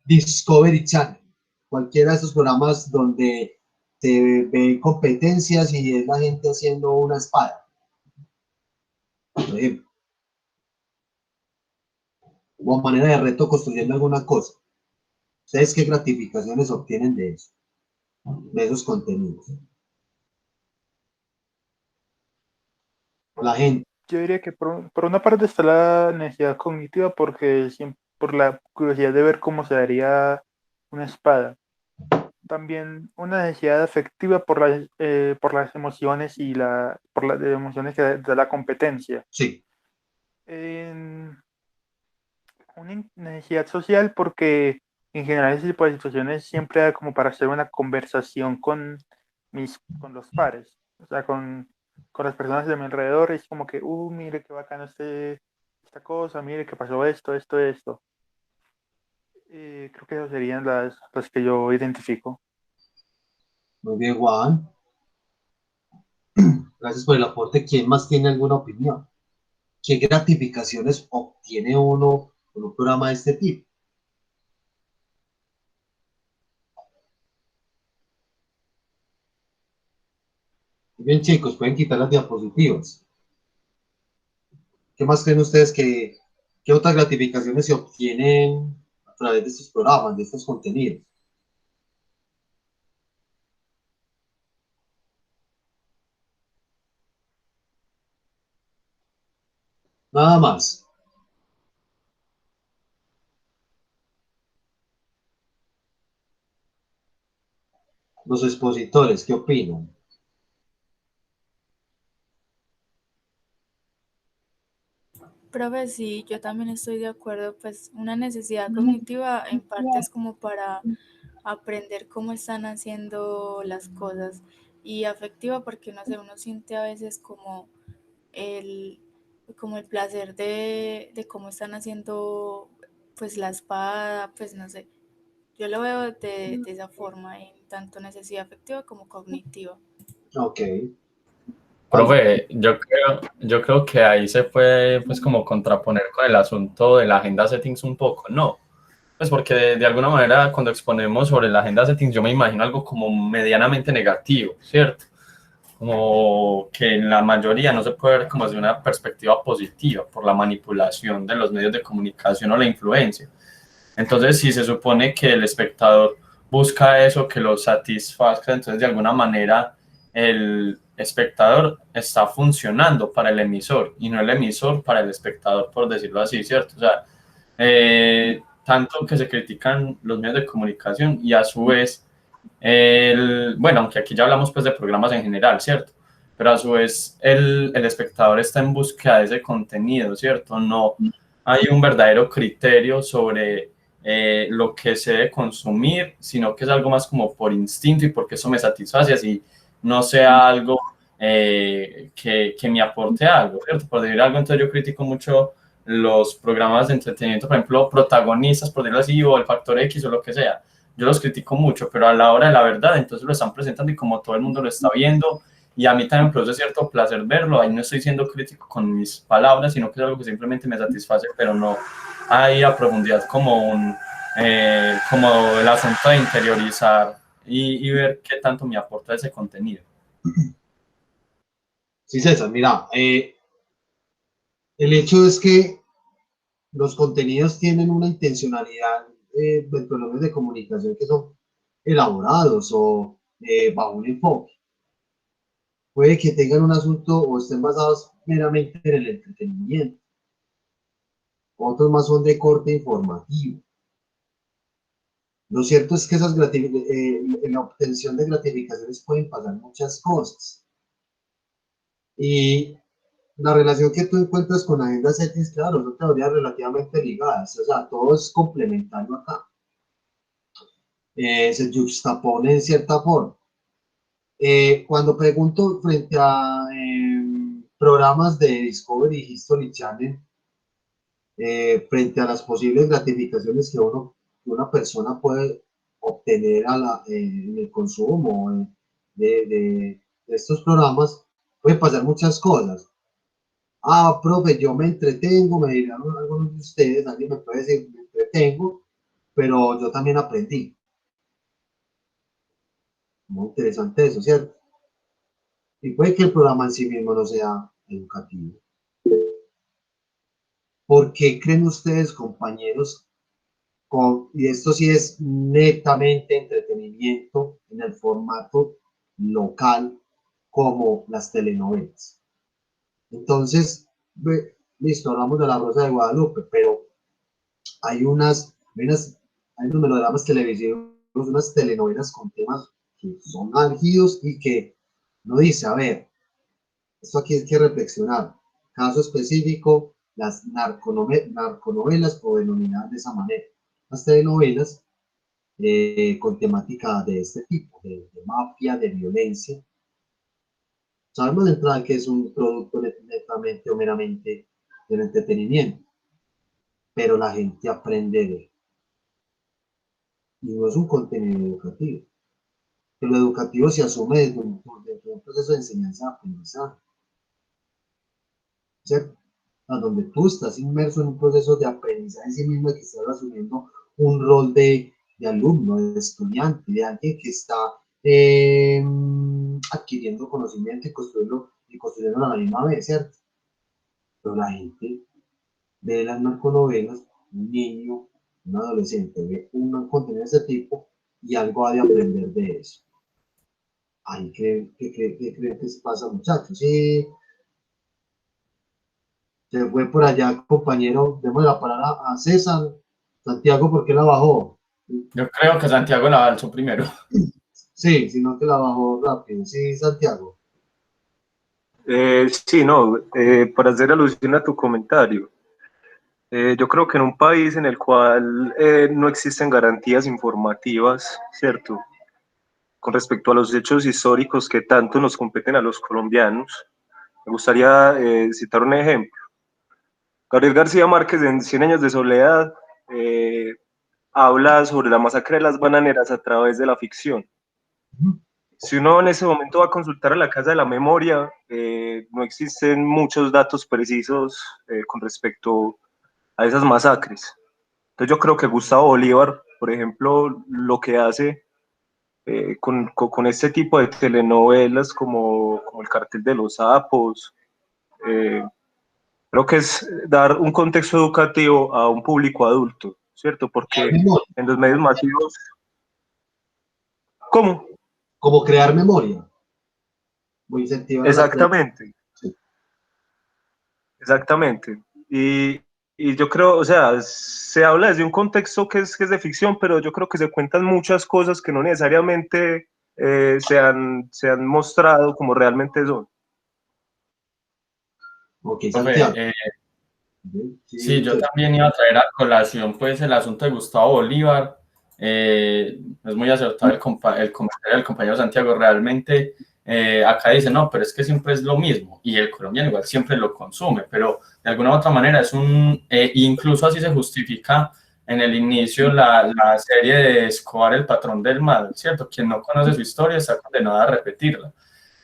Discovery Channel, cualquiera de esos programas donde se ven competencias y es la gente haciendo una espada, por ejemplo, o manera de reto construyendo alguna cosa. ¿Ustedes qué gratificaciones obtienen de eso, de esos contenidos? La gente. Yo diría que por una parte está la necesidad cognitiva porque por la curiosidad de ver cómo se daría una espada. También una necesidad afectiva por las emociones y por las emociones que da la competencia. Sí. Una necesidad social porque en general ese tipo de situaciones siempre da como para hacer una conversación con los pares, o sea, con las personas de mi alrededor. Es como que, mire qué bacano esta cosa, mire que pasó esto. Creo que esas serían las que yo identifico. Muy bien, Juan. Gracias por el aporte. ¿Quién más tiene alguna opinión? ¿Qué gratificaciones obtiene uno con un programa de este tipo? Bien, chicos, pueden quitar las diapositivas. ¿Qué más creen ustedes qué otras gratificaciones se obtienen a través de estos programas, de estos contenidos? Nada más. Los expositores, ¿qué opinan? Profe, sí, yo también estoy de acuerdo, pues una necesidad cognitiva en parte es como para aprender cómo están haciendo las cosas, y afectiva porque, no sé, uno siente a veces como el placer de cómo están haciendo pues la espada, pues no sé, yo lo veo de esa forma, en tanto necesidad afectiva como cognitiva. Ok. Profe, yo creo que ahí se puede pues como contraponer con el asunto de la agenda settings un poco, ¿no? Pues porque de alguna manera cuando exponemos sobre la agenda settings yo me imagino algo como medianamente negativo, ¿cierto? Como que en la mayoría no se puede ver como desde una perspectiva positiva por la manipulación de los medios de comunicación o la influencia. Entonces, si se supone que el espectador busca eso, que lo satisfazca, entonces de alguna manera espectador está funcionando para el emisor y no el emisor para el espectador, por decirlo así, ¿cierto? O sea, tanto que se critican los medios de comunicación y a su vez, bueno, aunque aquí ya hablamos pues de programas en general, ¿cierto? Pero a su vez el espectador está en búsqueda de ese contenido, ¿cierto? No hay un verdadero criterio sobre lo que se debe consumir, sino que es algo más como por instinto y porque eso me satisface, así no sea algo que me aporte algo, ¿cierto? Por decir algo, entonces yo critico mucho los programas de entretenimiento, por ejemplo, protagonistas, por decirlo así, o el Factor X o lo que sea. Yo los critico mucho, pero a la hora de la verdad, entonces lo están presentando y como todo el mundo lo está viendo, y a mí también me produce cierto placer verlo, ahí no estoy siendo crítico con mis palabras, sino que es algo que simplemente me satisface, pero no hay a profundidad como como el asunto de interiorizar y ver qué tanto me aporta ese contenido. Sí, César, mira, el hecho es que los contenidos tienen una intencionalidad dentro de los medios de comunicación que son elaborados o bajo un enfoque. Puede que tengan un asunto o estén basados meramente en el entretenimiento. Otros más son de corte informativo. Lo cierto es que en la obtención de gratificaciones pueden pasar muchas cosas. Y la relación que tú encuentras con Agenda Settings, claro, son teorías relativamente ligadas, o sea, todo es complementario acá. Se juxtapone en cierta forma. Cuando pregunto frente a programas de Discovery y History Channel, frente a las posibles gratificaciones que una persona puede obtener en el consumo de estos programas, pueden pasar muchas cosas. Ah, profe, yo me entretengo, me dirán algunos de ustedes, alguien me puede decir, me entretengo, pero yo también aprendí. Muy interesante eso, ¿cierto? Y puede que el programa en sí mismo no sea educativo. ¿Por qué creen ustedes, compañeros, y esto sí es netamente entretenimiento en el formato local como las telenovelas? Entonces, listo, hablamos de La Rosa de Guadalupe, pero hay unos melodramas televisivos, unas telenovelas con temas que son álgidos y que no dice, a ver, esto aquí hay que reflexionar. Caso específico, las narconovelas o denominadas de esa manera. Las telenovelas con temática de este tipo, de mafia, de violencia. Sabemos de entrada que es un producto netamente o meramente del entretenimiento, pero la gente aprende de él. Y no es un contenido educativo. Que lo educativo se asume desde un proceso de enseñanza-aprendizaje. ¿Cierto? A donde tú estás inmerso en un proceso de aprendizaje en sí mismo y que estás asumiendo un rol de alumno, de estudiante, de alguien que está adquiriendo conocimiento y construyendo a la misma vez, ¿cierto? Pero la gente ve las narconovelas, un niño, un adolescente, ve un contenido de ese tipo y algo ha de aprender de eso. Ay, ¿qué creen que se pasa, muchachos? Sí, se fue por allá, compañero. Démosle la palabra a César. Santiago, ¿por qué la bajó? Yo creo que Santiago la alzó primero. Sí, sino que la bajó rápido. Sí, Santiago. Sí, no, para hacer alusión a tu comentario, yo creo que en un país en el cual no existen garantías informativas, ¿cierto? Con respecto a los hechos históricos que tanto nos competen a los colombianos, me gustaría citar un ejemplo. Gabriel García Márquez en 100 años de soledad habla sobre la masacre de las bananeras a través de la ficción. Si uno en ese momento va a consultar a la Casa de la Memoria, no existen muchos datos precisos con respecto a esas masacres. Entonces yo creo que Gustavo Bolívar, por ejemplo, lo que hace con este tipo de telenovelas como El Cartel de los Sapos, creo que es dar un contexto educativo a un público adulto, ¿cierto? Porque en los medios masivos... ¿Cómo? Como crear memoria. o incentivar Exactamente. Exactamente. Y yo creo, o sea, se habla desde un contexto que es de ficción, pero yo creo que se cuentan muchas cosas que no necesariamente se han mostrado como realmente son. Ok, Santiago. Profe, sí, yo también iba a traer a colación pues el asunto de Gustavo Bolívar. Es muy acertado el comentario del compañero Santiago. Realmente acá dice, no, pero es que siempre es lo mismo y el colombiano igual siempre lo consume, pero de alguna u otra manera es incluso así se justifica en el inicio la serie de Escobar, el patrón del mal, ¿cierto? Quien no conoce su historia está condenado a repetirla.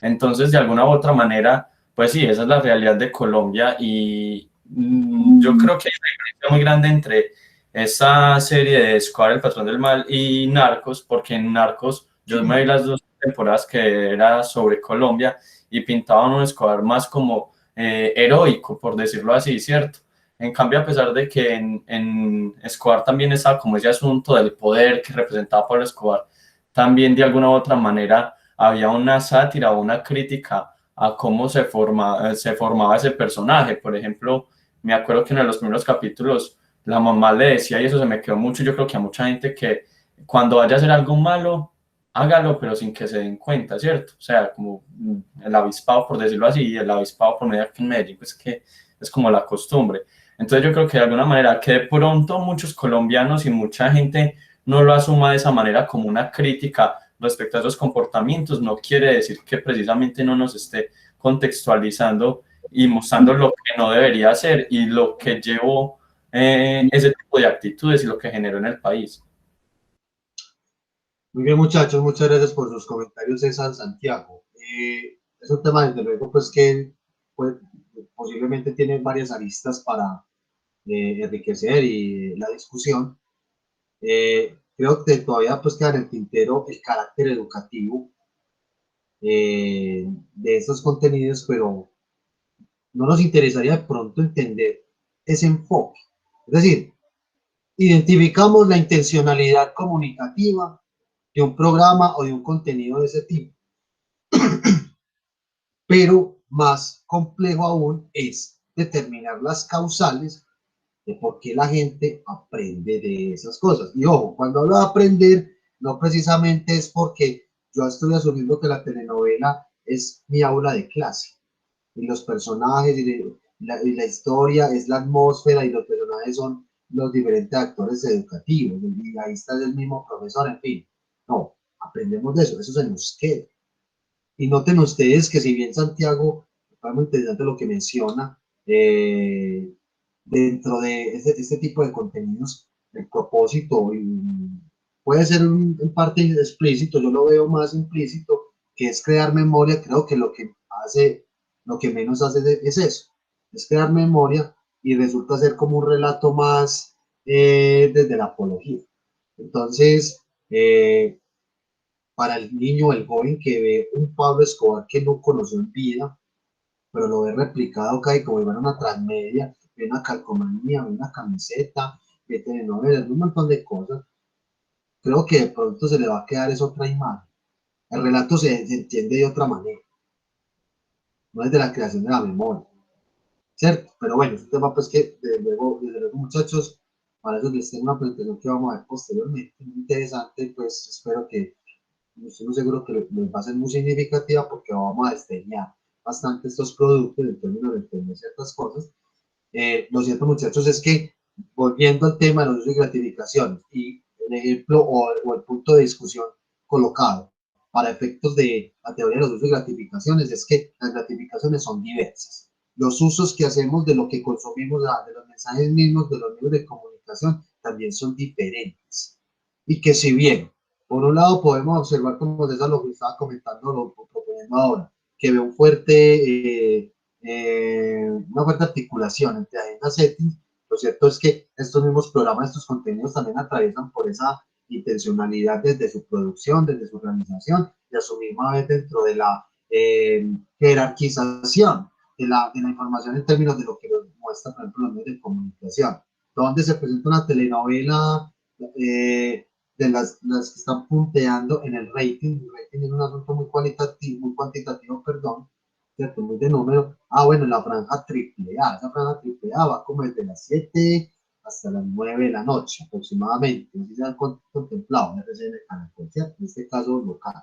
Entonces, de alguna u otra manera, pues sí, esa es la realidad de Colombia y yo creo que hay una diferencia muy grande entre esa serie de Escobar, el patrón del mal y Narcos, porque en Narcos yo me vi las dos temporadas que era sobre Colombia y pintaban un Escobar más como heroico, por decirlo así, ¿cierto? En cambio, a pesar de que en Escobar también estaba como ese asunto del poder que representaba Pablo Escobar, también de alguna u otra manera había una sátira o una crítica a cómo se formaba ese personaje. Por ejemplo, me acuerdo que en los primeros capítulos la mamá le decía, y eso se me quedó mucho, yo creo que a mucha gente, que cuando vaya a hacer algo malo, hágalo, pero sin que se den cuenta, ¿cierto? O sea, como el avispado, por decirlo así, y el avispado por medio aquí en Medellín, pues que es como la costumbre. Entonces yo creo que de alguna manera que de pronto muchos colombianos y mucha gente no lo asuma de esa manera como una crítica respecto a esos comportamientos, no quiere decir que precisamente no nos esté contextualizando y mostrando lo que no debería hacer y lo que llevó ese tipo de actitudes y lo que generó en el país. Muy bien, muchachos, muchas gracias por sus comentarios, César, Santiago. Es un tema, desde luego, pues que pues, posiblemente tiene varias aristas para enriquecer y la discusión. Creo que todavía pues queda en el tintero el carácter educativo de estos contenidos, pero no nos interesaría de pronto entender ese enfoque. Es decir, identificamos la intencionalidad comunicativa de un programa o de un contenido de ese tipo. Pero más complejo aún es determinar las causales de por qué la gente aprende de esas cosas. Y ojo, cuando hablo de aprender, no precisamente es porque yo estoy asumiendo que la telenovela es mi aula de clase. Y los personajes y la historia es la atmósfera y los personajes son los diferentes actores educativos. Y ahí está el mismo profesor, en fin. No, aprendemos de eso, eso se nos queda. Y noten ustedes que si bien Santiago, es muy interesante lo que menciona, dentro de este tipo de contenidos, el propósito puede ser en parte explícito, yo lo veo más implícito, que es crear memoria. Creo que lo que menos hace es eso, es crear memoria y resulta ser como un relato más desde la apología. Entonces, para el niño o el joven que ve un Pablo Escobar que no conoció en vida, pero lo ve replicado casi como en una transmedia, ve una calcomanía, ve una camiseta, ve telenovelas, un montón de cosas, creo que de pronto se le va a quedar esa otra imagen. El relato se entiende de otra manera, no es de la creación de la memoria, ¿cierto? Pero bueno, es un tema pues que desde luego muchachos, para eso les tengo una presentación que vamos a ver posteriormente, muy interesante, pues espero que estoy seguro que les va a ser muy significativa porque vamos a desdeñar bastante estos productos en términos de entender ciertas cosas. Lo cierto, muchachos, es que volviendo al tema de los usos y gratificaciones y el ejemplo o el punto de discusión colocado para efectos de la teoría de los usos y gratificaciones es que las gratificaciones son diversas. Los usos que hacemos de lo que consumimos, de los mensajes mismos, de los medios de comunicación, también son diferentes. Y que si bien por un lado podemos observar, como César lo que estaba comentando, lo proponiendo ahora, que ve una fuerte articulación entre agenda setting. Lo cierto es que estos mismos programas, estos contenidos también atraviesan por esa intencionalidad desde su producción, desde su organización y a su misma vez dentro de la jerarquización de la información en términos de lo que nos muestra, por ejemplo, los medios de comunicación. Donde se presenta una telenovela de las que están punteando en el rating. El rating es un asunto muy cualitativo, muy cuantitativo, perdón, ¿cierto? Muy de número. Bueno, la franja AAA, esa franja AAA va como desde las 7 hasta las 9 de la noche aproximadamente. Así se han contemplado en RCN Canal, ¿cierto? En este caso local.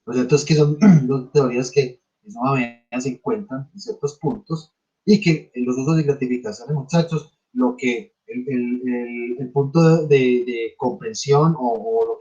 Lo cierto es que son dos teorías que de esa manera se encuentran en ciertos puntos y que en los usos de gratificaciones, muchachos, lo que el punto de comprensión o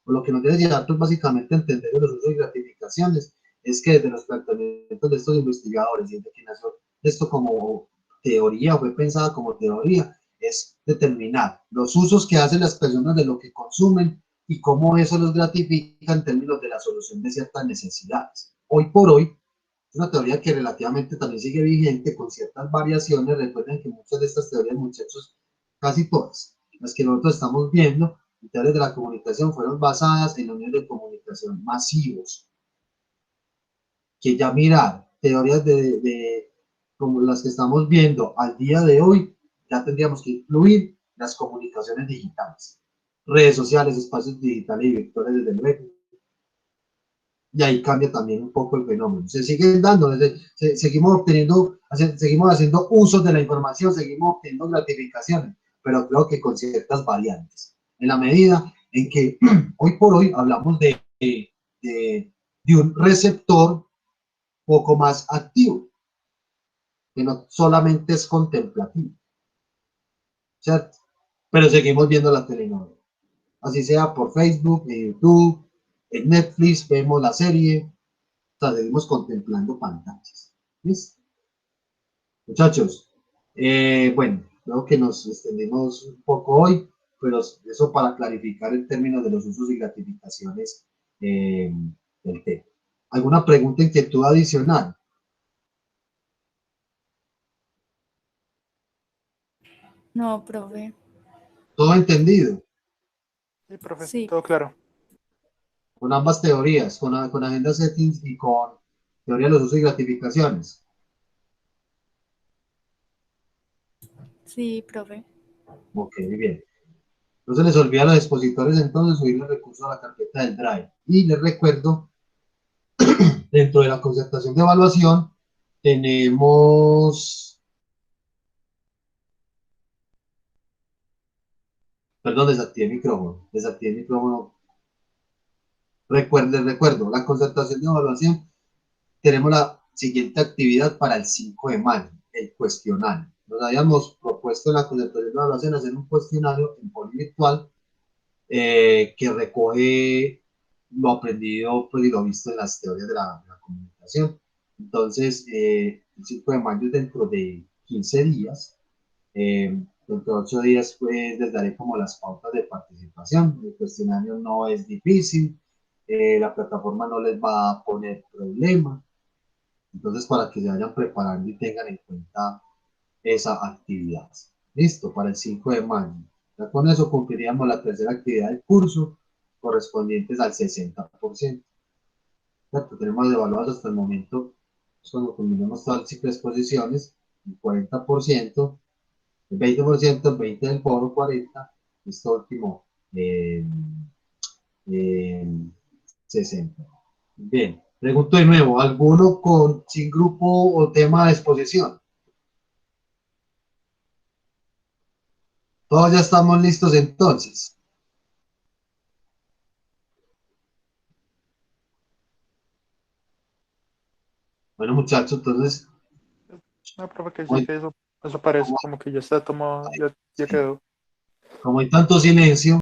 lo que nos debe llevar pues, básicamente a entender de los usos de gratificaciones es que desde los planteamientos de estos investigadores y desde que nació esto como teoría, fue pensada como teoría, es determinar los usos que hacen las personas de lo que consumen y cómo eso los gratifica en términos de la solución de ciertas necesidades. Hoy por hoy, es una teoría que relativamente también sigue vigente con ciertas variaciones. Recuerden que muchas de estas teorías, muchachos, casi todas, las que nosotros estamos viendo, en teorías de la comunicación, fueron basadas en los medios de comunicación masivos. Que ya mirar teorías como las que estamos viendo al día de hoy, ya tendríamos que incluir las comunicaciones digitales. Redes sociales, espacios digitales y vectores desde luego. Y ahí cambia también un poco el fenómeno. Se siguen dando, seguimos obteniendo, seguimos haciendo usos de la información, seguimos obteniendo gratificaciones, pero creo que con ciertas variantes. En la medida en que hoy por hoy hablamos de un receptor poco más activo, que no solamente es contemplativo, ¿cierto? Pero seguimos viendo la telenovela. Así sea por Facebook, en YouTube, en Netflix, vemos la serie, o sea, seguimos contemplando pantallas. ¿Listo? Muchachos, bueno, creo que nos extendimos un poco hoy, pero eso para clarificar el término de los usos y gratificaciones del tema. ¿Alguna pregunta, inquietud adicional? No, profe. ¿Todo entendido? Sí, profe, Sí. todo claro. Con ambas teorías, con agenda settings y con teoría de los usos y gratificaciones. Sí, profe. Ok, bien. No se les olvida a los expositores entonces subir el recurso a la carpeta del Drive. Y les recuerdo, dentro de la concertación de evaluación, tenemos... Perdón, desactivé el micrófono. Recuerdo, la concertación de evaluación, tenemos la siguiente actividad para el 5 de mayo, el cuestionario. Nos habíamos propuesto en la concertación de evaluación hacer un cuestionario en forma virtual que recoge lo aprendido pues, y lo visto en las teorías de la comunicación. Entonces, el 5 de mayo es dentro de 15 días. Dentro de 8 días, pues, les daré como las pautas de participación. El cuestionario no es difícil, la plataforma no les va a poner problema. Entonces, para que se vayan preparando y tengan en cuenta esa actividad. Listo, para el 5 de mayo. Ya con eso cumpliríamos la tercera actividad del curso, correspondientes al 60%. ¿Cierto? Tenemos evaluados hasta el momento, pues cuando culminemos todo el ciclo de exposiciones, el 40%, el 20%, el 20% del foro, 40%, esto último, 60%. Bien, pregunto de nuevo, ¿alguno sin grupo o tema de exposición? Todos ya estamos listos entonces. Bueno, muchachos, entonces... No, profe, que sí, que eso parece como que ya está tomado, ya quedó. Como hay tanto silencio,